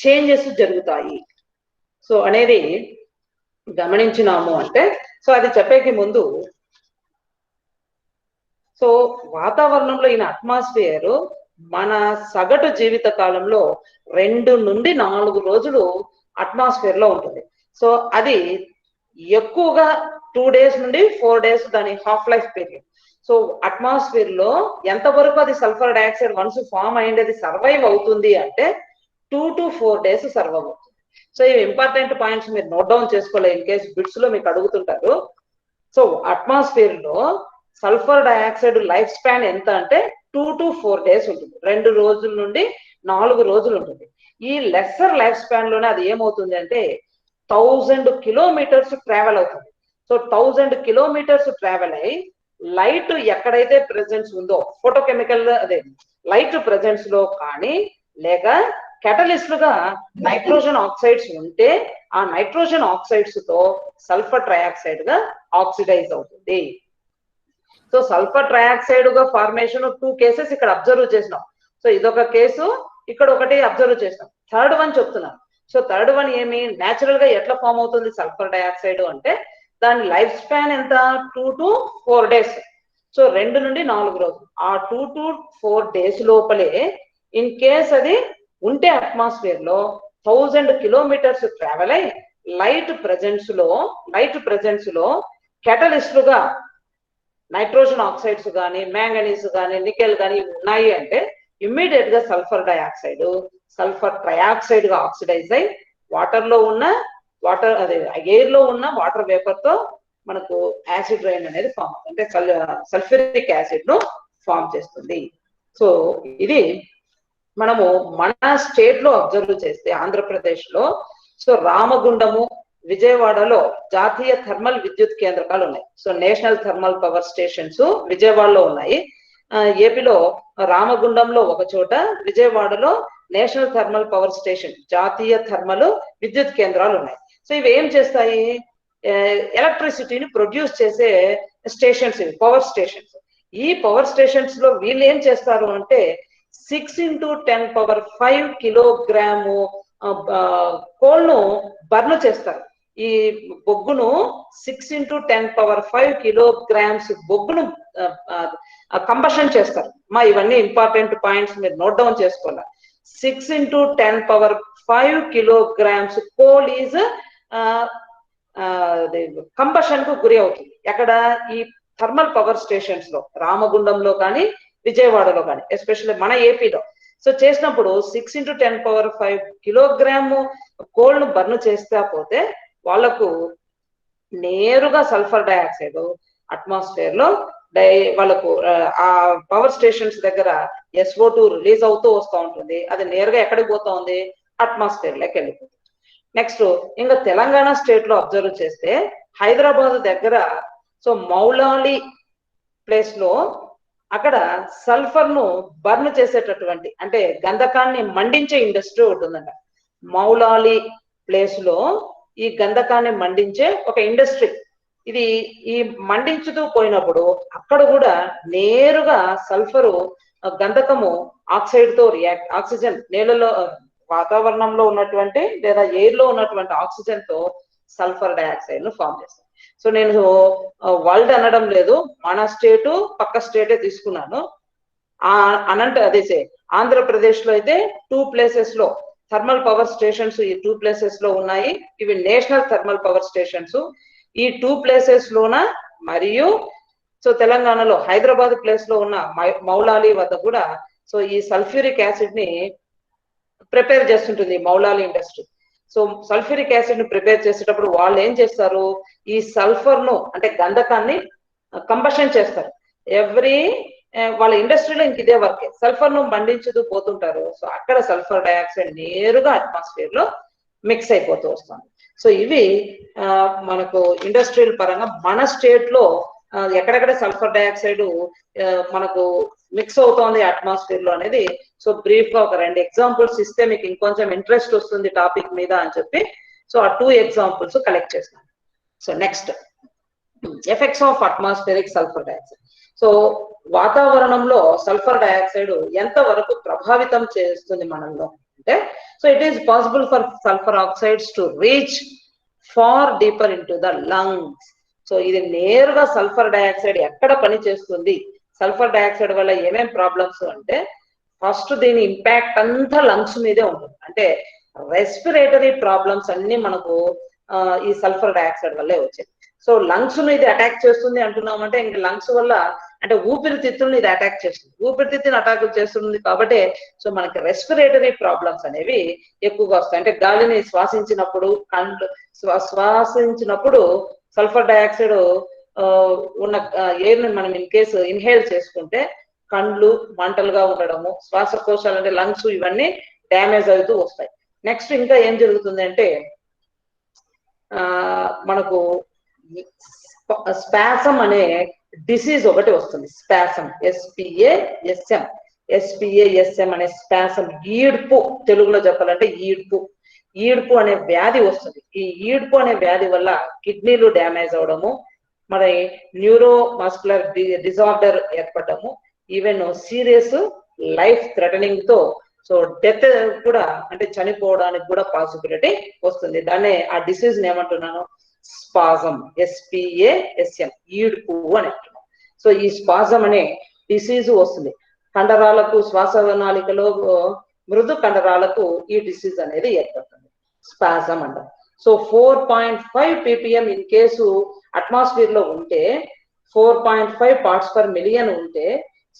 చేంజెస్ జరుగుతాయి సో అనేది గమనించినాము అంటే, సో అది చెప్పేకి ముందు సో వాతావరణంలో ఈయన అట్మాస్ఫియర్ మన సగటు జీవిత కాలంలో 2 నుండి 4 రోజులు అట్మాస్ఫియర్ లో ఉంటుంది. సో అది ఎక్కువగా 2 days నుండి 4 days దాని half life period. So atmosphere లో ఎంతవరకు అది సల్ఫర్ డయాక్సైడ్ వన్స్ ఫామ్ అయ్యింది అది సర్వైవ్ అవుతుంది అంటే 2 to 4 days సర్వైవ్ అవుతుంది. సో ఇవి ఇంపార్టెంట్ పాయింట్స్ మీరు నోట్ డౌన్ చేసుకోవాలి, ఇన్ కేస్ బిట్స్ లో మీకు అడుగుతుంటారు. సో అట్మాస్ఫియర్ లో సల్ఫర్ డయాక్సైడ్ లైఫ్ స్పాన్ ఎంత అంటే 2 to 4 days ఉంటుంది, 2 రోజుల నుండి 4 రోజులు ఉంటుంది. ఈ లెస్సర్ లైఫ్ స్పాన్ లోనే అది ఏమవుతుంది అంటే 1000 kilometers ట్రావెల్ అవుతుంది. సో 1000 kilometers ట్రావెల్ అయ్యి లైట్ ఎక్కడైతే ప్రెజెన్స్ ఉందో ఫోటోకెమికల్ అదే లైట్ ప్రెజెన్స్ లో కానీ లేక కెటలిస్ట్లుగా నైట్రోజన్ ఆక్సైడ్స్ ఉంటే ఆ నైట్రోజన్ ఆక్సైడ్స్ తో సల్ఫర్ ట్రయాక్సైడ్ గా ఆక్సిడైజ్ అవుతుంది. సో సల్ఫర్ ట్రయాక్సైడ్ గా ఫార్మేషన్ 2 cases ఇక్కడ అబ్జర్వ్ చేసినాం. సో ఇదొక కేసు, ఇక్కడ ఒకటి అబ్జర్వ్ చేసినాం. థర్డ్ వన్ చెప్తున్నాను. సో థర్డ్ వన్ ఏమి న్యాచురల్ గా ఎట్లా ఫామ్ అవుతుంది సల్ఫర్ డయాక్సైడ్ అంటే దాని లైఫ్ స్పాన్ ఎంత 2 to 4 days. సో 2 నుండి 4 రోజులు. ఆ 2 to 4 days లోపలే ఇన్ కేస్ అది ఉంటే అట్మాస్ఫియర్ లో 1000 kilometers ట్రావెల్ అయ్యి లైట్ ప్రెజెన్స్ లో కెటలిస్ట్లుగా నైట్రోజన్ ఆక్సైడ్స్ కానీ మ్యాంగనీస్ కానీ నికెల్ కానీ ఉన్నాయి అంటే ఇమ్మీడియట్ గా సల్ఫర్ డయాక్సైడ్ సల్ఫర్ ట్రయాక్సైడ్ గా ఆక్సిడైజ్ అయి వాటర్ అదే ఎయిర్ లో ఉన్న వాటర్ వేపర్ తో మనకు యాసిడ్ రైన్ అనేది ఫామ్ అవుతుంది, అంటే సల్ఫ్యూరిక్ యాసిడ్ ను ఫామ్ చేస్తుంది. సో ఇది మనము మన స్టేట్ లో అబ్జర్వ్ చేస్తే ఆంధ్రప్రదేశ్ లో సో రామగుండము విజయవాడలో జాతీయ థర్మల్ విద్యుత్ కేంద్రాలు ఉన్నాయి. So national thermal power stations విజయవాడలో ఉన్నాయి. ఏపీలో రామగుండంలో ఒక చోట, విజయవాడలో నేషనల్ థర్మల్ పవర్ స్టేషన్ జాతీయ థర్మల్ విద్యుత్ కేంద్రాలు ఉన్నాయి. సో ఇవి ఏం చేస్తాయి, ఎలక్ట్రిసిటీని ప్రొడ్యూస్ చేసే స్టేషన్స్, ఇవి పవర్ స్టేషన్స్. ఈ పవర్ స్టేషన్స్ లో వీళ్ళు ఏం చేస్తారు అంటే 6 into 10⁵ కిలోగ్రాము కోల్ ను బర్న్ చేస్తారు. ఈ బొగ్గును 6 into 10⁵ kilograms బొగ్గును కంబషన్ చేస్తారు. ఇవన్నీ ఇంపార్టెంట్ పాయింట్స్ మీరు నోట్ డౌన్ చేసుకోవాలి. 6 into 10⁵ kilograms coal is combustion కు గురి అవుతుంది. ఎక్కడ ఈ థర్మల్ పవర్ స్టేషన్స్ లో రామగుండంలో కానీ విజయవాడలో కానీ ఎస్పెషల్లీ మన ఏపీలో. సో చేసినప్పుడు 6 into 10⁵ కిలోగ్రామ్ కోల్ ను బర్న్ చేస్తే పోతే వాళ్ళకు నేరుగా సల్ఫర్ డయాక్సైడ్ అట్మాస్ఫియర్ లో వాళ్ళకు ఆ పవర్ స్టేషన్స్ దగ్గర SO2 రిలీజ్ అవుతూ వస్తూ ఉంటుంది. అది నేరుగా ఎక్కడికి పోతా ఉంది, అట్మాస్ఫియర్ లోకి వెళ్ళిపోతుంది. నెక్స్ట్ ఇంకా తెలంగాణ స్టేట్ లో అబ్జర్వ్ చేస్తే హైదరాబాద్ దగ్గర సో మౌలాలి ప్లేస్ లో అక్కడ సల్ఫర్ ను బర్న్ చేసేటటువంటి అంటే గంధకాన్ని మండించే ఇండస్ట్రీ ఉంటుందంట. మౌలాలి ప్లేస్ లో ఈ గంధకాన్ని మండించే ఒక ఇండస్ట్రీ. ఇది ఈ మండించుతూ పోయినప్పుడు అక్కడ కూడా నేరుగా సల్ఫరు గంధకము ఆక్సైడ్ తో రియాక్ట్, ఆక్సిజన్ నేలలో వాతావరణంలో ఉన్నటువంటి లేదా ఎయిర్ లో ఉన్నటువంటి ఆక్సిజన్ తో సల్ఫర్ డయాక్సైడ్ ను ఫామ్ చేస్తాం. సో నేను వరల్డ్ అనడం లేదు, మన స్టేటు పక్క స్టేటే తీసుకున్నాను. అదే ఆంధ్రప్రదేశ్ లో అయితే 2 places లో థర్మల్ పవర్ స్టేషన్స్ ఈ 2 places లో ఉన్నాయి. ఇవి నేషనల్ థర్మల్ పవర్ స్టేషన్స్. ఈ 2 places లోన మరియు సో తెలంగాణలో హైదరాబాద్ ప్లేస్ లో ఉన్న మౌలాలి వద్ద కూడా సో ఈ సల్ఫ్యూరిక్ యాసిడ్ ని ప్రిపేర్ చేస్తుంటుంది Moula Ali industry. So sulphuric acid ని ప్రిపేర్ చేసేటప్పుడు వాళ్ళు ఏం చేస్తారు, ఈ సల్ఫర్ ను అంటే గంధకాన్ని కంబషన్ చేస్తారు. వాళ్ళ ఇండస్ట్రీలో ఇంక ఇదే వర్క్, సల్ఫర్ ను మండించుతూ పోతుంటారు. సో అక్కడ సల్ఫర్ డయాక్సైడ్ నేరుగా అట్మాస్ఫియర్ లో మిక్స్ అయిపోతూ వస్తుంది. సో ఇవి మనకు ఇండస్ట్రియల్ పరంగా మన స్టేట్ లో ఎక్కడెక్కడ సల్ఫర్ డైఆక్సైడ్ మనకు మిక్స్ అవుతోంది అట్మాస్ఫియర్ లో అనేది సో బ్రీఫ్ గా ఒక 2 ఎగ్జాంపుల్స్ ఇస్తే మీకు ఇంకొంచెం ఇంట్రెస్ట్ వస్తుంది టాపిక్ మీద అని చెప్పి సో ఆ 2 ఎగ్జాంపుల్స్ కలెక్ట్ చేస్తాను. So next effects of atmospheric sulphur dioxide. So వాతావరణంలో సల్ఫర్ డైఆక్సైడ్ ఎంత వరకు ప్రభావితం చేస్తుంది మనలో అంటే so it is possible for sulphur oxides to reach far deeper into the lungs. So ఇది నేరుగా సల్ఫర్ డైఆక్సైడ్ ఎక్కడ పని చేస్తుంది, సల్ఫర్ డైఆక్సైడ్ వల్ల ఏమేం ప్రాబ్లమ్స్ అంటే ఫస్ట్ దీని ఇంపాక్ట్ అంతా లంగ్స్ మీదే ఉంటుంది. అంటే రెస్పిరేటరీ ప్రాబ్లమ్స్ అన్ని మనకు ఈ సల్ఫర్ డైఆక్సైడ్ వల్లే వచ్చాయి. సో లంగ్స్ ను ఇది అటాక్ చేస్తుంది అంటున్నామంటే ఇంకా లంగ్స్ వల్ల అంటే ఊపిరితిత్తులను ఇది అటాక్ చేస్తుంది, ఊపిరితిత్తుని అటాక్ చేస్తుంది కాబట్టి సో మనకి రెస్పిరేటరీ ప్రాబ్లమ్స్ అనేవి ఎక్కువగా వస్తాయి. అంటే గాలిని శ్వాసించినప్పుడు శ్వాసించినప్పుడు సల్ఫర్ డైఆక్సైడ్ ఉన్న ఎయిర్ ని మనం ఇన్ కేసు ఇన్హేల్ చేసుకుంటే కండ్లు మంటలుగా ఉండడము, శ్వాసకోశాలు అంటే లంగ్స్ ఇవన్నీ డ్యామేజ్ అవుతూ వస్తాయి. నెక్స్ట్ ఇంకా ఏం జరుగుతుంది అంటే మనకు స్పాసమ్ అనే డిసీజ్ ఒకటి వస్తుంది. స్పాసమ్ ఎస్పిఏఎస్ఎం అనే స్పాసమ్, ఈడ్పు తెలుగులో చెప్పాలంటే ఈడ్పు అనే వ్యాధి వస్తుంది. ఈ ఈడ్పు అనే వ్యాధి వల్ల కిడ్నీలు డ్యామేజ్ అవడము, మరి న్యూరో మస్కులర్ డిజార్డర్ ఏర్పడము, ఈవెన్ సీరియస్ లైఫ్ థ్రెటనింగ్ తో సో డెత్ కూడా అంటే చనిపోవడానికి కూడా పాసిబిలిటీ వస్తుంది. దాన్నే ఆ డిసీజ్ ఏమంటున్నాను స్పాజం, ఎస్పిఏఎస్ఎం ఈడ్పు అని అంటున్నాం. సో ఈ స్పాజం అనే డిసీజ్ వస్తుంది. కండరాలకు శ్వాసనాళికలో మృదు కండరాలకు ఈ డిసీజ్ అనేది ఏర్పడుతుంది, స్పాజం అంటాం. So 4.5 ppm in case atmosphere లో ఉంటే 4.5 parts per million ఉంటే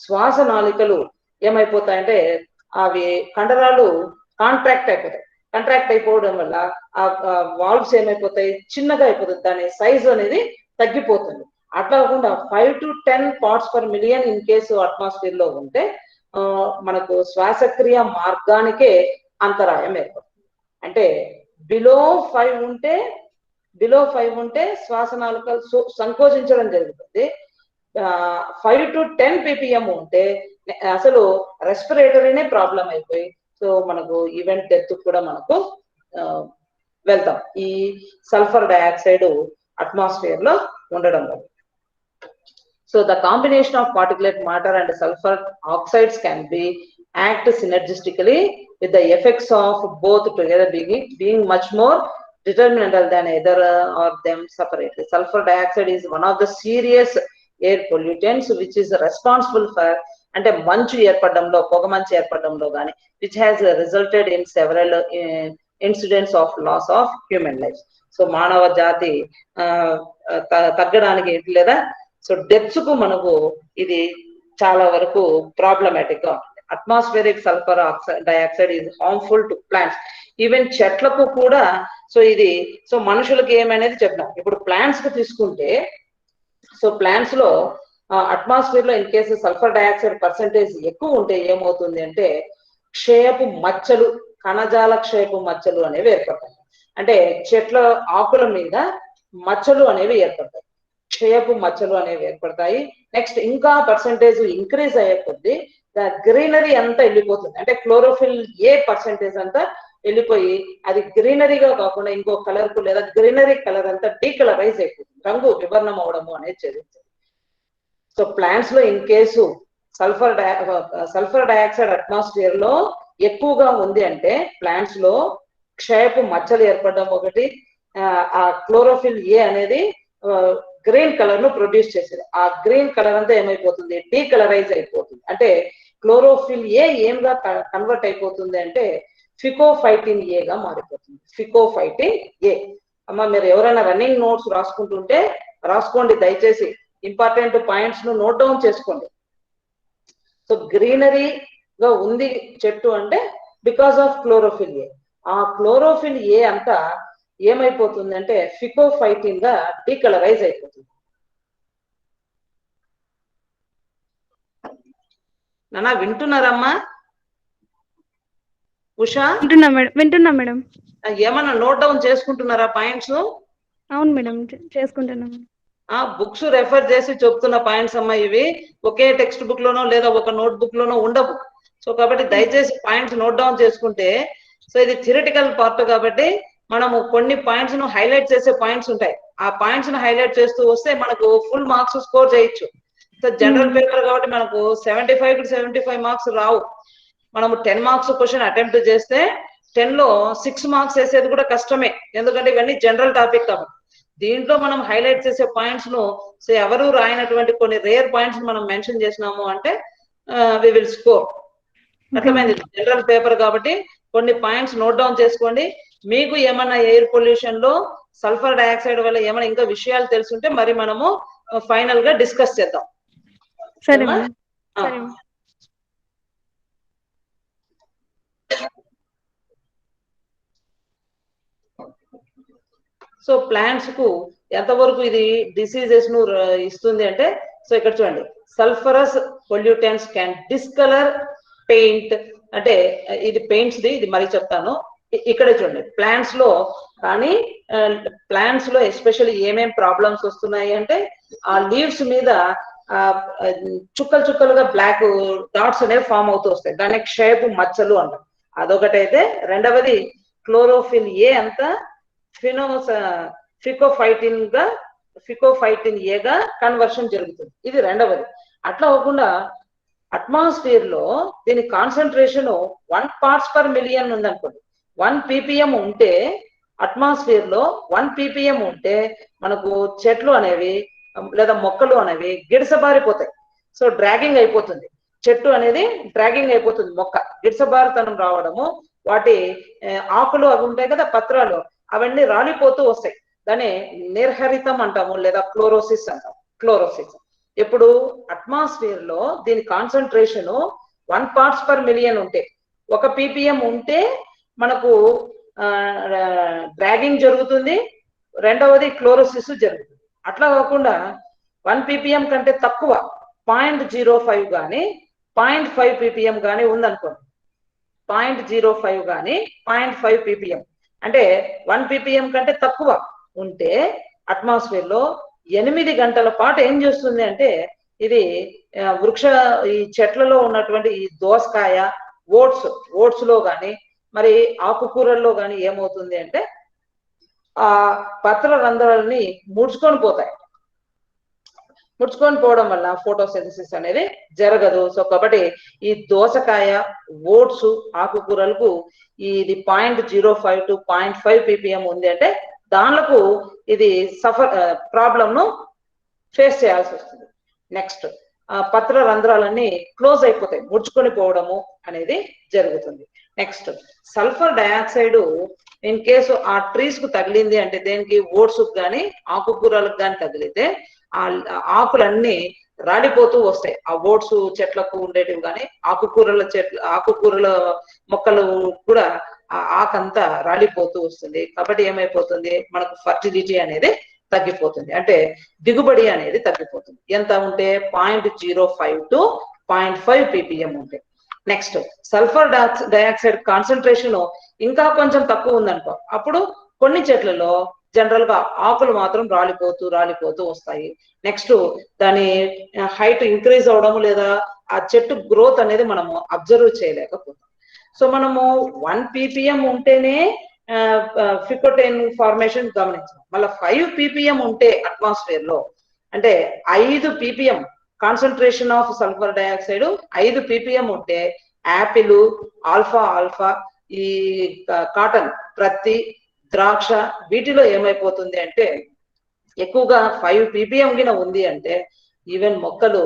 శ్వాసనాళికలు ఏమైపోతాయంటే అవి కండరాలు కాంట్రాక్ట్ అయిపోవడం వల్ల ఆ వాల్వ్స్ ఏమైపోతాయి చిన్నగా అయిపోతుంది, దాని సైజు అనేది తగ్గిపోతుంది. అట్లా కాకుండా 5 to 10 parts per million in case atmosphere లో ఉంటే మనకు శ్వాసక్రియ మార్గానికే అంతరాయం ఏర్పడుతుంది. అంటే బిలో 5 ఉంటే శ్వాసనాళికలు సంకోచించడం జరుగుతుంది. 5 to 10 ppm ఉంటే అసలు రెస్పిరేటరీనే ప్రాబ్లం అయిపోయి సో మనకు ఈవెంట్ డెత్ కూడా మనకు వెళ్తాం ఈ సల్ఫర్ డైఆక్సైడ్ అట్మాస్ఫియర్ లో ఉండడం వల్ల. So the combination of particulate matter and sulfur oxides can be act synergistically with the effects of both together being much more determinantal than either or them separately. Sulfur dioxide is one of the serious air pollutants which is responsible for అంటే మంచు ఏర్పడడంలో పొగమంచు ఏర్పడడంలో కానీ which has resulted in several incidents of loss of human lives. So మానవ జాతి తగ్గడానికి లేదా so deaths కు మనకు ఇది చాలా వరకు ప్రాబ్లమాటిక్ గా ఉంటుంది. Atmospheric sulphur dioxide is harmful to plants, even చెట్లకు కూడా. సో ఇది సో మనుషులకి ఏమనేది చెప్పినాం. ఇప్పుడు ప్లాంట్స్ కు తీసుకుంటే సో ప్లాంట్స్ లో అట్మాస్ఫియర్ లో in case sulphur dioxide percentage ఎక్కువ ఉంటే ఏమవుతుంది అంటే క్షయపు మచ్చలు, కణజాల క్షయపు మచ్చలు అనేవి ఏర్పడతాయి. అంటే చెట్ల ఆకుల మీద మచ్చలు అనేవి ఏర్పడతాయి, క్షయపు మచ్చలు అనేవి ఏర్పడతాయి. నెక్స్ట్ ఇంకా పర్సెంటేజ్ ఇంక్రీజ్ అయ్యే కొద్దీ గ్రీనరీ అంతా వెళ్ళిపోతుంది. అంటే క్లోరోఫిల్ ఏ పర్సెంటేజ్ అంతా వెళ్ళిపోయి అది గ్రీనరీగా కాకుండా ఇంకో కలర్ కు లేదా గ్రీనరీ కలర్ అంతా డీకలరైజ్ అయిపోతుంది, రంగు వివర్ణం అవడము అనేది జరుగుతుంది. సో ప్లాంట్స్ లో in case sulphur dioxide atmosphere లో ఎక్కువగా ఉంది అంటే ప్లాంట్స్ లో క్షయపు మచ్చలు ఏర్పడడం ఒకటి, ఆ క్లోరోఫిల్ ఏ అనేది గ్రీన్ కలర్ ను ప్రొడ్యూస్ చేసేది. ఆ గ్రీన్ కలర్ అంతా ఏమైపోతుంది డీకలరైజ్ అయిపోతుంది. అంటే క్లోరోఫిల్ ఏ ఏంగా కన్వర్ట్ అయిపోతుంది అంటే ఫికోఫైటిన్ ఏగా మారిపోతుంది. ఫికోఫైటిన్ ఏ. అమ్మ మీరు ఎవరైనా రన్నింగ్ నోట్స్ రాసుకుంటుంటే రాసుకోండి దయచేసి, ఇంపార్టెంట్ పాయింట్స్ ను నోట్ డౌన్ చేసుకోండి. సో గ్రీనరీగా ఉంది చెట్టు అంటే బికాస్ ఆఫ్ క్లోరోఫిల్ ఏ. ఆ క్లోరోఫిల్ ఏ అంతా ఏమైపోతుంది అంటే ఫికోఫైటిన్ గా డీకలరైజ్ అయిపోతుంది. నాన్న వింటున్నారమ్మా? ఉషా వింటున్నా మేడం. ఏమన్నా నోట్ డౌన్ చేసుకుంటున్నారా పాయింట్స్? అవును మేడం, చేసుకుంటున్నాం. బుక్స్ రెఫర్ చేసి చెప్తున్న పాయింట్స్ అమ్మా ఇవి. ఒకే టెక్స్ట్ బుక్ లోనో లేదా ఒక నోట్ బుక్ లోనో ఉండవు. సో కాబట్టి దయచేసి పాయింట్స్ నోట్ డౌన్ చేసుకుంటే, సో ఇది థియరిటికల్ పార్ట్ కాబట్టి మనము కొన్ని పాయింట్స్ ను హైలైట్ చేసే పాయింట్స్ ఉంటాయి. ఆ పాయింట్స్ ను హైలైట్ చేస్తూ వస్తే మనకు ఫుల్ మార్క్స్ స్కోర్ చేయొచ్చు. సో జనరల్ పేపర్ కాబట్టి మనకు 75 to 75 మార్క్స్ రావు. మనము 10 మార్క్స్ క్వశ్చన్ అటెంప్ట్ చేస్తే 10 లో 6 మార్క్స్ వేసేది కూడా కష్టమే, ఎందుకంటే ఇవన్నీ జనరల్ టాపిక్ కాబట్టి. దీంట్లో మనం హైలైట్ చేసే పాయింట్స్ ను సో ఎవరు రాయనటువంటి కొన్ని రేర్ పాయింట్స్ మనం మెన్షన్ చేసినాము అంటే వి విల్ స్కోర్. అర్థమైంది? జనరల్ పేపర్ కాబట్టి కొన్ని పాయింట్స్ నోట్ డౌన్ చేసుకోండి. మీకు ఏమన్నా ఎయిర్ పొల్యూషన్ లో సల్ఫర్ డయాక్సైడ్ వల్ల ఏమైనా ఇంకా విషయాలు తెలుసుంటే మరి మనము ఫైనల్ గా డిస్కస్ చేద్దాం. సరే. సో ప్లాంట్స్ కు ఎంతవరకు ఇది డిసీజెస్ ను ఇస్తుంది అంటే, సో ఇక్కడ చూడండి, sulphurous pollutants can discolour paint. అంటే ఇది పెయింట్స్ ది, ఇది మరి చెప్తాను. ఇక్కడే చూడండి ప్లాంట్స్ లో. కానీ ప్లాంట్స్ లో ఎస్పెషల్లీ ఏమేం ప్రాబ్లమ్స్ వస్తున్నాయి అంటే, ఆ లీవ్స్ మీద చుక్కలు చుక్కలుగా బ్లాక్ డాట్స్ అనేవి ఫామ్ అవుతూ వస్తాయి. దాన్ని క్షేపు మచ్చలు అంటారు. అదొకటైతే, రెండవది క్లోరోఫిల్ ఏ అంతా ఫికోఫైటిన్ ఏగా కన్వర్షన్ జరుగుతుంది. ఇది రెండవది. అట్లా అవ్వకుండా అట్మాస్ఫియర్ లో దీని కాన్సన్ట్రేషన్ 1 parts per million ఉందనుకోండి. 1 ppm ఉంటే అట్మాస్ఫియర్ లో 1 ppm ఉంటే మనకు చెట్లు అనేవి లేదా మొక్కలు అనేవి గిడసబారిపోతాయి. సో డ్రాగింగ్ అయిపోతుంది, చెట్టు అనేది డ్రాగింగ్ అయిపోతుంది. మొక్క గిడసబారితనం రావడము, వాటి ఆకులు అవి ఉంటాయి కదా, పత్రాలు, అవన్నీ రాలిపోతూ వస్తాయి. దాన్ని నిర్హరితం అంటాము లేదా క్లోరోసిస్ అంటాం. క్లోరోసిస్ ఎప్పుడు అట్మాస్ఫియర్ లో దీని కాన్సన్ట్రేషన్ 1 parts per million ఉంటే, 1 ppm ఉంటే మనకు డ్రాగింగ్ జరుగుతుంది. రెండవది క్లోరోసిస్ జరుగుతుంది. అట్లా కాకుండా 1 ppm కంటే తక్కువ 0.05 కానీ 0.5 ppm కానీ ఉందనుకోండి. 0.05 కానీ 0.5 ppm అంటే 1 ppm కంటే తక్కువ ఉంటే అట్మాస్ఫియర్ లో 8 గంటల పాటు ఏం చేస్తుంది అంటే, ఇది ఈ చెట్లలో ఉన్నటువంటి ఈ దోసకాయ, ఓట్స్ లో కానీ మరి ఆకుకూరల్లో కానీ ఏమవుతుంది అంటే ఆ పత్ర రంధ్రాలని ముడుచుకొని పోతాయి. ముడుచుకొని పోవడం వల్ల ఫోటోసింథసిస్ అనేది జరగదు. సో కాబట్టి ఈ దోసకాయ, ఓట్స్, ఆకుకూరలకు ఇది 0.05 to 0.5 ppm ఉంది అంటే దానిలకు ఇది ప్రాబ్లమ్ ను ఫేస్ చేయాల్సి వస్తుంది. నెక్స్ట్ పత్ర రంధ్రాలన్నీ క్లోజ్ అయిపోతాయి, ముడుచుకొని పోవడము అనేది జరుగుతుంది. Next sulphur dioxide in case ఆ ట్రీస్ కు తగిలింది అంటే, దేనికి ఓట్స్ కానీ ఆకుకూరలకు కానీ తగిలితే ఆ ఆకులన్నీ రాలిపోతూ వస్తాయి. ఆ ఓట్స్ చెట్లకు ఉండేటివి కానీ ఆకుకూరల మొక్కలు కూడా ఆ ఆకంతా రాలిపోతూ వస్తుంది. కాబట్టి ఏమైపోతుంది, మనకు ఫర్టిలిటీ అనేది తగ్గిపోతుంది, అంటే దిగుబడి అనేది తగ్గిపోతుంది. ఎంత ఉంటే 0.05 to 0.5 ppm ఉంటే. నెక్స్ట్ సల్ఫర్ డయాక్సైడ్ కాన్సన్ట్రేషన్ ఇంకా కొంచెం తక్కువ ఉందనుకో, అప్పుడు కొన్ని చెట్లలో జనరల్ గా ఆకులు మాత్రం రాలిపోతూ వస్తాయి. నెక్స్ట్ దాని హైట్ ఇంక్రీజ్ అవడము లేదా ఆ చెట్టు గ్రోత్ అనేది మనము అబ్జర్వ్ చేయలేకపోతాం. సో మనము 1 ppm ఉంటేనే ఫికోటైన్ ఫార్మేషన్ గమనించాం. మళ్ళీ 5 ppm ఉంటే అట్మాస్ఫియర్ లో, అంటే 5 ppm concentration of sulphur dioxide 5 ppm ఉంటే యాపిల్, ఆల్ఫా, ఈ కాటన్, ప్రత్తి, ద్రాక్ష వీటిలో ఏమైపోతుంది అంటే ఎక్కువగా 5 ppm గిన ఉంది అంటే ఈవెన్ మొక్కలు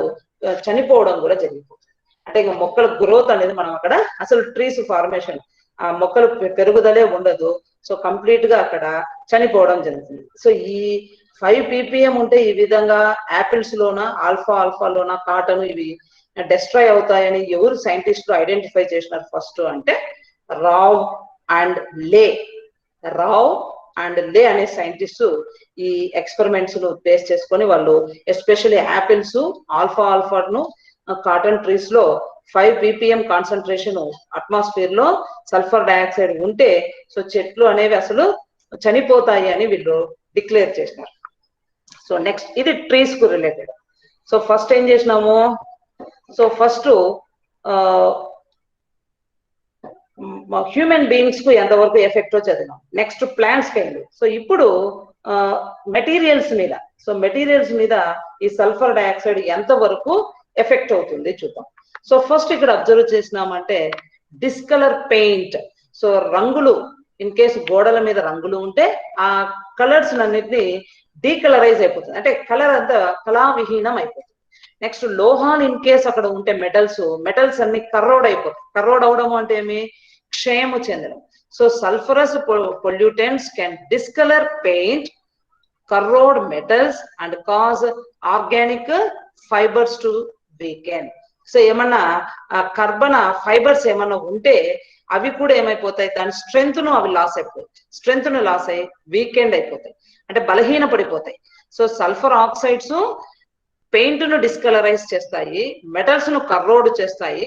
చనిపోవడం కూడా జరిగిపోతుంది. అంటే ఇంకా మొక్కల గ్రోత్ అనేది మనం అక్కడ అసలు ట్రీస్ ఫార్మేషన్, ఆ మొక్కలు పెరుగుదలే ఉండదు. సో కంప్లీట్ గా అక్కడ చనిపోవడం జరుగుతుంది. సో ఈ 5 ppm ఉంటే ఈ విధంగా యాపిల్స్ లోన, ఆల్ఫాలోన, కాటన్ ఇవి డెస్ట్రాయ్ అవుతాయని ఎవరు సైంటిస్టులు ఐడెంటిఫై చేసినారు ఫస్ట్ అంటే రావ్ అండ్ లే అనే సైంటిస్ట్ ఈ ఎక్స్పెరిమెంట్స్ ను బేస్ చేసుకొని వాళ్ళు ఎస్పెషల్లీ యాపిల్స్, ఆల్ఫాను కాటన్ ట్రీస్ లో 5 ppm కాన్సన్ట్రేషన్ అట్మాస్ఫియర్ లో సల్ఫర్ డయాక్సైడ్ ఉంటే సో చెట్లు అనేవి అసలు చనిపోతాయి అని వీళ్ళు డిక్లేర్ చేసినారు. సో నెక్స్ట్ ఇది ట్రీస్ కు రిలేటెడ్. సో ఫస్ట్ ఏం చేసినాము, సో ఫస్ట్ హ్యూమన్ బీయింగ్స్ కు ఎంతవరకు ఎఫెక్ట్ చదివినాం. నెక్స్ట్ ప్లాంట్స్ కి వెళ్ళి, సో ఇప్పుడు మెటీరియల్స్ మీద, సో మెటీరియల్స్ మీద ఈ సల్ఫర్ డయాక్సైడ్ ఎంతవరకు ఎఫెక్ట్ అవుతుంది చూద్దాం. సో ఫస్ట్ ఇక్కడ అబ్జర్వ్ చేసినామంటే డిస్కలర్ పెయింట్. సో రంగులు ఇన్ కేసు గోడల మీద రంగులు ఉంటే ఆ కలర్స్ అన్నిటిని డీకలరైజ్ అయిపోతుంది, అంటే కలర్ అంతా కళావిహీనం అయిపోతుంది. నెక్స్ట్ లోహాలు ఇన్ కేసు అక్కడ ఉంటే మెటల్స్ అన్ని కర్రోడ్ అయిపోతాయి. కర్రోడ్ అవడం అంటే ఏమి, క్షయము చెందడం. So sulphurous pollutants can discolour paint, corrode metals and cause organic fibers to weaken. So ఏమన్నా కార్బన్ ఫైబర్స్ ఏమన్నా ఉంటే అవి కూడా ఏమైపోతాయి, దాని స్ట్రెంగ్త్ ను అవి లాస్ అయిపోతాయి, స్ట్రెంగ్త్ ను లాస్ అయ్యి వీకెండ్ అయిపోతాయి, అంటే బలహీన పడిపోతాయి. సో సల్ఫర్ ఆక్సైడ్స్ పెయింట్ ను డిస్కలరైజ్ చేస్తాయి, మెటల్స్ ను కర్రోడ్ చేస్తాయి,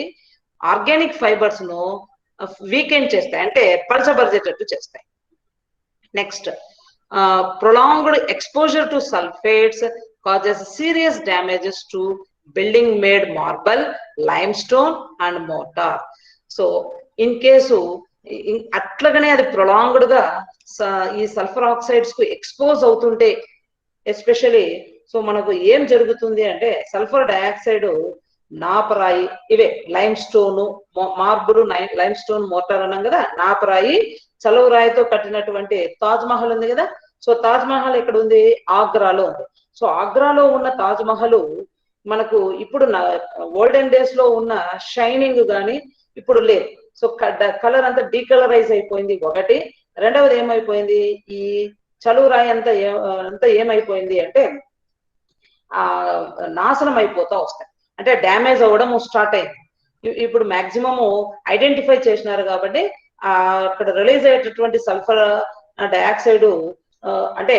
ఆర్గానిక్ ఫైబర్స్ ను వీకెండ్ చేస్తాయి, అంటే పలచబరిచేటట్టు చేస్తాయి. Next prolonged exposure to sulfates causes serious damages to building made marble, limestone and mortar. So in case అట్లాగనే అది ప్రొలాంగ్డ్ గా ఈ సల్ఫర్ ఆక్సైడ్స్ కు ఎక్స్పోజ్ అవుతుంటే ఎస్పెషలీ సో మనకు ఏం జరుగుతుంది అంటే సల్ఫర్ డయాక్సైడ్ నాపరాయి, ఇవే lime stone, marble, lime stone, motor అన్నాం కదా, నాపరాయి, చలువ రాయితో కట్టినటువంటి తాజ్ మహల్ ఉంది కదా. సో తాజ్ మహల్ ఎక్కడ ఉంది, ఆగ్రాలో ఉంది. సో ఆగ్రాలో ఉన్న తాజ్ మహల్ మనకు ఇప్పుడు ఓల్డెన్ డేస్ లో ఉన్న షైనింగ్ గానీ ఇప్పుడు లేదు. సో కలర్ అంతా డీకలరైజ్ అయిపోయింది ఒకటి. రెండవది ఏమైపోయింది, ఈ చలువ రాయి అంతా ఏమైపోయింది అంటే నాశనం అయిపోతా వస్తాయి, అంటే డ్యామేజ్ అవ్వడం స్టార్ట్ అయింది. ఇప్పుడు మాక్సిమము ఐడెంటిఫై చేసినారు కాబట్టి అక్కడ రిలీజ్ అయ్యేటటువంటి సల్ఫర్ డయాక్సైడ్ అంటే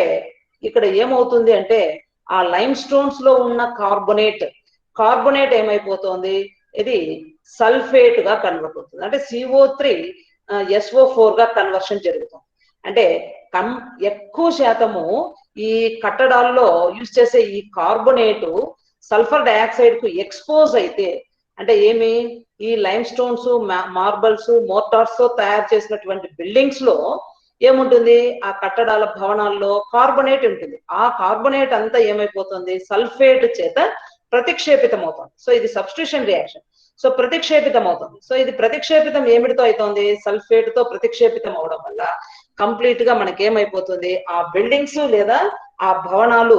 ఇక్కడ ఏమవుతుంది అంటే ఆ లైమ్ స్టోన్స్ లో ఉన్న కార్బొనేట్ ఏమైపోతుంది, ఇది సల్ఫేట్ గా కన్వర్ట్ అవుతుంది, అంటే CO3 SO4 గా కన్వర్షన్ జరుగుతుంది. అంటే ఎక్కువ శాతము ఈ కట్టడాల్లో యూజ్ చేసే ఈ కార్బొనేట్ సల్ఫర్ డయాక్సైడ్ కు ఎక్స్పోజ్ అయితే, అంటే ఏమి, ఈ లైమ్ స్టోన్స్, మార్బల్స్, మోటార్స్ తో తయారు చేసినటువంటి బిల్డింగ్స్ లో ఏముంటుంది, ఆ కట్టడాల భవనాల్లో కార్బొనేట్ ఉంటుంది. ఆ కార్బొనేట్ అంతా ఏమైపోతుంది, సల్ఫేట్ చేత ప్రతిక్షేపితం అవుతుంది. సో ఇది సబ్స్టిట్యూషన్ రియాక్షన్. సో ప్రతిక్షేపితం అవుతుంది. సో ఇది ప్రతిక్షేపితం ఏమిటితో అవుతుంది, సల్ఫేట్ తో ప్రతిక్షేపితం అవడం వల్ల కంప్లీట్ గా మనకి ఏమైపోతుంది, ఆ బిల్డింగ్స్ లేదా ఆ భవనాలు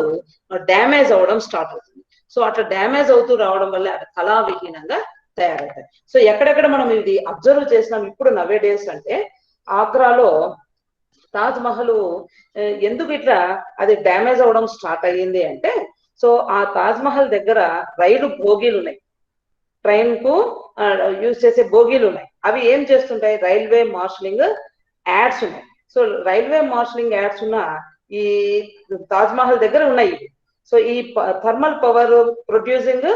డ్యామేజ్ అవడం స్టార్ట్ అవుతుంది. సో అట్లా డ్యామేజ్ అవుతూ రావడం వల్ల అవి కళావిహీనంగా తయారవుతాయి. సో ఎక్కడెక్కడ మనం ఇది అబ్జర్వ్ చేసినాం ఇప్పుడు నవే డేస్ అంటే, ఆగ్రాలో తాజ్ మహల్ ఎందుకు ఇట్లా అది డ్యామేజ్ అవడం స్టార్ట్ అయ్యింది అంటే, సో ఆ తాజ్ మహల్ దగ్గర రైలు బోగీలు ఉన్నాయి, ట్రైన్ కు యూజ్ చేసే బోగీలు ఉన్నాయి. అవి ఏం చేస్తుంటాయి, రైల్వే మార్షలింగ్ యాడ్స్ ఉన్నాయి. సో రైల్వే మార్షలింగ్ యాడ్స్ ఉన్న ఈ తాజ్ మహల్ దగ్గర ఉన్నాయి. సో ఈ థర్మల్ పవర్ ప్రొడ్యూసింగ్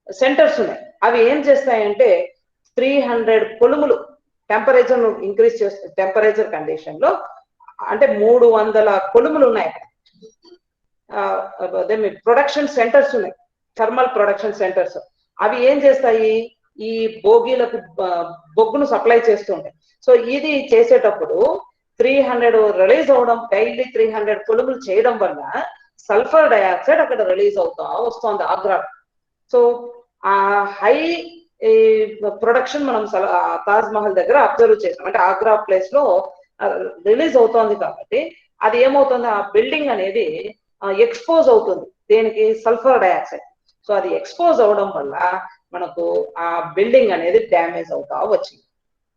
సెంటర్స్ ఉన్నాయి. అవి ఏం చేస్తాయంటే 300 కొలుములు టెంపరేచర్ ఇంక్రీజ్ చేస్తుంది. టెంపరేచర్ కండిషన్ లో అంటే 300 కొలుములు ఉన్నాయి. ప్రొడక్షన్ సెంటర్స్ ఉన్నాయి, థర్మల్ ప్రొడక్షన్ సెంటర్స్. అవి ఏం చేస్తాయి, ఈ బోగీలకు బొగ్గును సప్లై చేస్తుంటాయి. సో ఇది చేసేటప్పుడు 300 రిలీజ్ అవడం, డైలీ 300 కొలుములు చేయడం వల్ల సల్ఫర్ డయాక్సైడ్ అక్కడ రిలీజ్ అవుతా వస్తుంది ఆగ్రా. సో ఆ హై ప్రొడక్షన్ మనం తాజ్ మహల్ దగ్గర అబ్జర్వ్ చేసాం, అంటే ఆగ్రా ప్లేస్ లో రిలీజ్ అవుతోంది కాబట్టి అది ఏమవుతుంది, ఆ బిల్డింగ్ అనేది ఎక్స్పోజ్ అవుతుంది దేనికి, సల్ఫర్ డయాక్సైడ్. సో అది ఎక్స్పోజ్ అవడం వల్ల మనకు ఆ బిల్డింగ్ అనేది డ్యామేజ్ అవుతా వచ్చింది,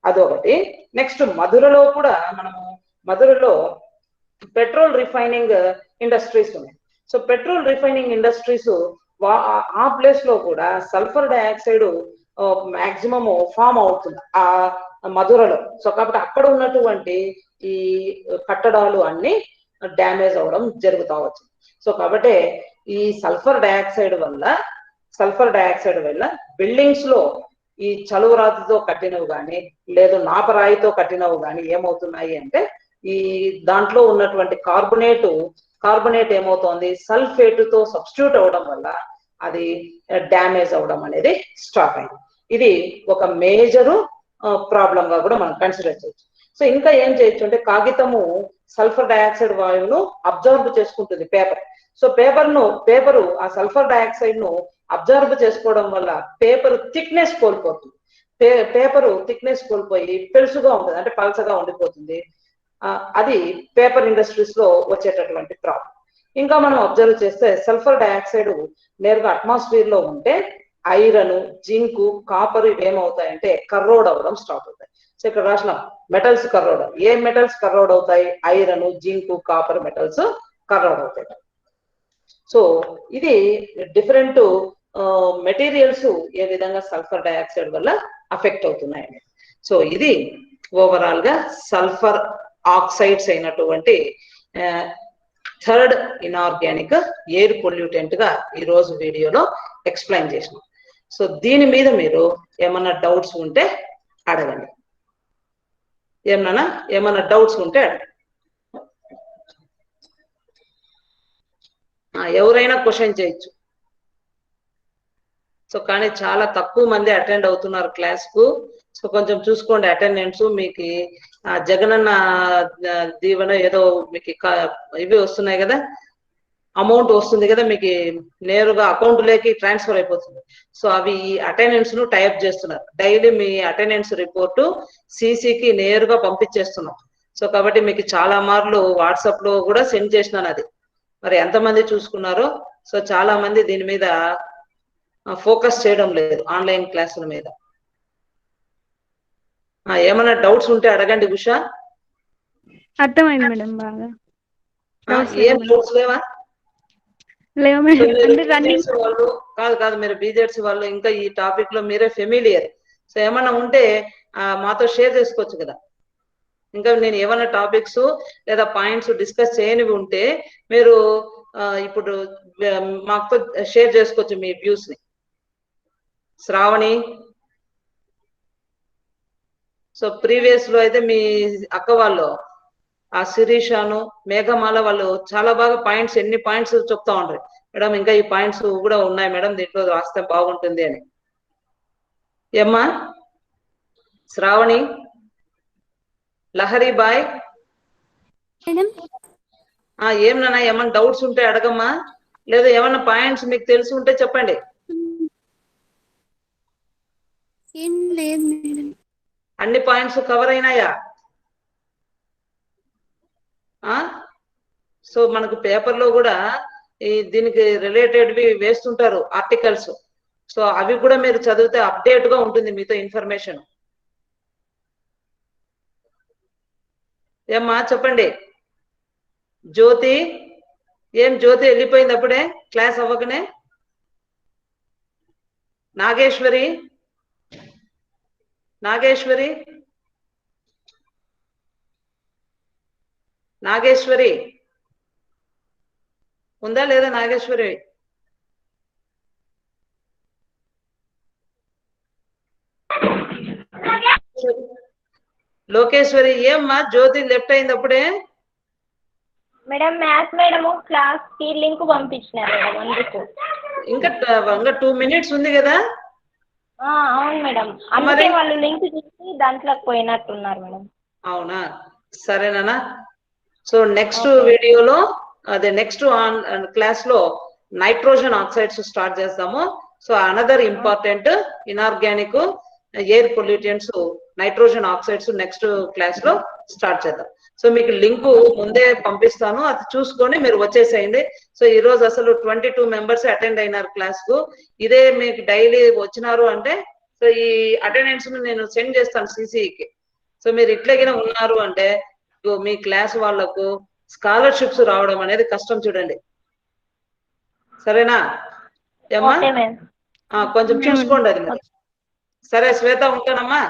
అదొకటి. నెక్స్ట్ మధురలో కూడా మధురలో పెట్రోల్ రిఫైనింగ్ ఇండస్ట్రీస్ ఉన్నాయి. సో పెట్రోల్ రిఫైనింగ్ ఇండస్ట్రీస్ ఆ ప్లేస్ లో కూడా సల్ఫర్ డయాక్సైడ్ మాక్సిమం ఫామ్ అవుతుంది ఆ మధురలో. సో కాబట్టి అక్కడ ఉన్నటువంటి ఈ కట్టడాలు అన్ని డ్యామేజ్ అవడం జరుగుతా వచ్చింది. సో కాబట్టి ఈ సల్ఫర్ డయాక్సైడ్ వల్ల బిల్డింగ్స్ లో ఈ చలువరాతితో కట్టినవి కానీ లేదు నాపరాయితో కట్టినవి కానీ ఏమవుతున్నాయి అంటే ఈ దాంట్లో ఉన్నటువంటి కార్బొనేట్ ఏమవుతోంది సల్ఫేట్ తో సబ్స్టిట్యూట్ అవడం వల్ల అది డ్యామేజ్ అవడం అనేది స్టార్ట్ అయింది. ఇది ఒక మేజరు ప్రాబ్లం గా కూడా మనం కన్సిడర్ చేయొచ్చు. సో ఇంకా ఏం చేయొచ్చు అంటే కాగితము సల్ఫర్ డయాక్సైడ్ వాయువును అబ్జర్వ్ చేసుకుంటుంది పేపర్. సో పేపరు ఆ సల్ఫర్ డయాక్సైడ్ ను అబ్జర్వ్ చేసుకోవడం వల్ల పేపర్ థిక్నెస్ కోల్పోతుంది. పేపరు థిక్నెస్ కోల్పోయి పెలుసుగా ఉంటుంది, అంటే పల్చగా ఉండిపోతుంది. అది పేపర్ ఇండస్ట్రీస్ లో వచ్చేటటువంటి ప్రాబ్లం. ఇంకా మనం అబ్జర్వ్ చేస్తే సల్ఫర్ డయాక్సైడ్ నేరుగా అట్మాస్ఫియర్ లో ఉంటే ఐరన్, జింకు, కాపర్ ఏమవుతాయంటే కర్రోడ్ అవడం స్టార్ట్ అవుతాయి. సో ఇక్కడ రాసిన మెటల్స్ కర్రోడ్, ఏ మెటల్స్ కర్రోడ్ అవుతాయి? ఐరన్, జింకు, కాపర్ మెటల్స్ కర్రోడ్ అవుతాయి. సో ఇది డిఫరెంట్ మెటీరియల్స్ ఏ విధంగా సల్ఫర్ డయాక్సైడ్ వల్ల అఫెక్ట్ అవుతున్నాయి. సో ఇది ఓవరాల్ గా సల్ఫర్ ఆక్సైడ్స్ అయినటువంటి థర్డ్ ఇనార్గానిక్ ఎయిర్ పొల్యూటెంట్ గా ఈ రోజు వీడియోలో ఎక్స్ప్లెయిన్ చేసినాం. సో దీని మీద మీరు ఏమన్నా డౌట్స్ ఉంటే అడగండి. ఏమన్నా డౌట్స్ ఉంటే అడగండి. ఎవరైనా క్వశ్చన్ చేయొచ్చు. సో కానీ చాలా తక్కువ మంది అటెండ్ అవుతున్నారు క్లాస్ కు. సో కొంచెం చూసుకోండి అటెండెన్స్. మీకు జగనన్న దీవెన ఏదో మీకు ఇవి వస్తున్నాయి కదా, అమౌంట్ వస్తుంది కదా, మీకు నేరుగా అకౌంట్ లేకి ట్రాన్స్ఫర్ అయిపోతుంది. సో అవి అటెండెన్స్ ను టైప్ చేస్తున్నారు. డైలీ మీ అటెండెన్స్ రిపోర్టు సిసికి నేరుగా పంపించేస్తున్నాం. సో కాబట్టి మీకు చాలా మార్లు వాట్సాప్ లో కూడా సెండ్ చేసినాను. అది మరి ఎంతమంది చూసుకున్నారో. సో చాలా మంది దీని మీద ఫోకస్ చేయడం లేదు, ఆన్లైన్ క్లాసుల మీద. ఏమైనా డౌట్స్ ఉంటే అడగండి. ఉషా అర్థమైంది మేడం బాగా. ఏం డౌట్స్ లేవా? లేవు మేడం. అంటే రన్నింగ్ వాళ్ళు కాదు మీరు బీజెడ్స్ వాళ్ళు ఇంకా ఈ టాపిక్ లో మీరే ఫెమిలియర్. సో ఏమన్నా ఉంటే మాతో షేర్ చేసుకోవచ్చు కదా. ఇంకా నేను ఏమన్నా టాపిక్స్ లేదా పాయింట్స్ డిస్కస్ చేయనివి ఉంటే మీరు ఇప్పుడు మాతో షేర్ చేసుకోవచ్చు మీ వ్యూస్ ని. శ్రావణి, సో ప్రీవియస్ లో అయితే మీ అక్క వాళ్ళు ఆ శిరీషాను, మేఘమాల వాళ్ళు చాలా బాగా పాయింట్స్, ఎన్ని పాయింట్స్ చెప్తా ఉంటారు. మేడం ఇంకా ఈ పాయింట్స్ కూడా ఉన్నాయి మేడం, దీంట్లో రాస్తే బాగుంటుంది అని. ఏమ్మా శ్రావణి, లహరి బాయ్ ఏమన్నా ఏమన్నా డౌట్స్ ఉంటే అడగమ్మా, లేదా ఏమన్నా పాయింట్స్ మీకు తెలిసి ఉంటే చెప్పండి. అన్ని పాయింట్స్ కవర్ అయినాయా? సో మనకు పేపర్ లో కూడా దీనికి రిలేటెడ్వి వేస్తుంటారు ఆర్టికల్స్. సో అవి కూడా మీరు చదివితే అప్డేట్ గా ఉంటుంది మీతో ఇన్ఫర్మేషన్. ఏమ్మా చెప్పండి. జ్యోతి, ఏం జ్యోతి వెళ్ళిపోయింది అప్పుడే క్లాస్ అవ్వకనే? నాగేశ్వరి ఉందా లేదా? నాగేశ్వరి లోకేశ్వరి, ఏమ్మా జ్యోతి లెఫ్ట్ అయింది అప్పుడే? మేడం మ్యాథ్స్ మేడం క్లాస్ కి లింక్ పంపించినారు మేడం, అందుకు. ఇంకా 2 minutes ఉంది కదా. అవును మేడం, అందుకే వాళ్ళు లింక్ చూసి దాంట్లోకి పోయినట్టున్నారు మేడం. అవునా, సరేనా. సో నెక్స్ట్ వీడియోలో అదే నెక్స్ట్ క్లాస్ లో నైట్రోజన్ ఆక్సైడ్స్ స్టార్ట్ చేస్తాము. So another important inorganic air pollutants nitrogen oxides next class లో స్టార్ట్ చేద్దాం. సో మీకు లింక్ ముందే పంపిస్తాను, అది చూసుకొని మీరు వచ్చేసేయండి. సో ఈ రోజు అసలు 22 members అటెండ్ అయినారు క్లాస్ కు. ఇదే మీకు డైలీ వచ్చినారు అంటే సో ఈ అటెండెన్స్ ను నేను సెండ్ చేస్తాను సిసికి. సో మీరు ఇట్లాగిన ఉన్నారు అంటే మీ క్లాస్ వాళ్లకు స్కాలర్షిప్స్ రావడం అనేది కష్టం చూడండి. సరేనా ఏమ్మా? కొంచెం చూసుకోండి అది మరి. సరే శ్వేత, ఉంటానమ్మా.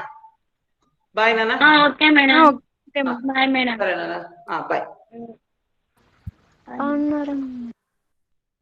బాయ్ నాన్న. Okay madam. Bye madam. సరే నాన్న, బాయ్. అవును మేడం.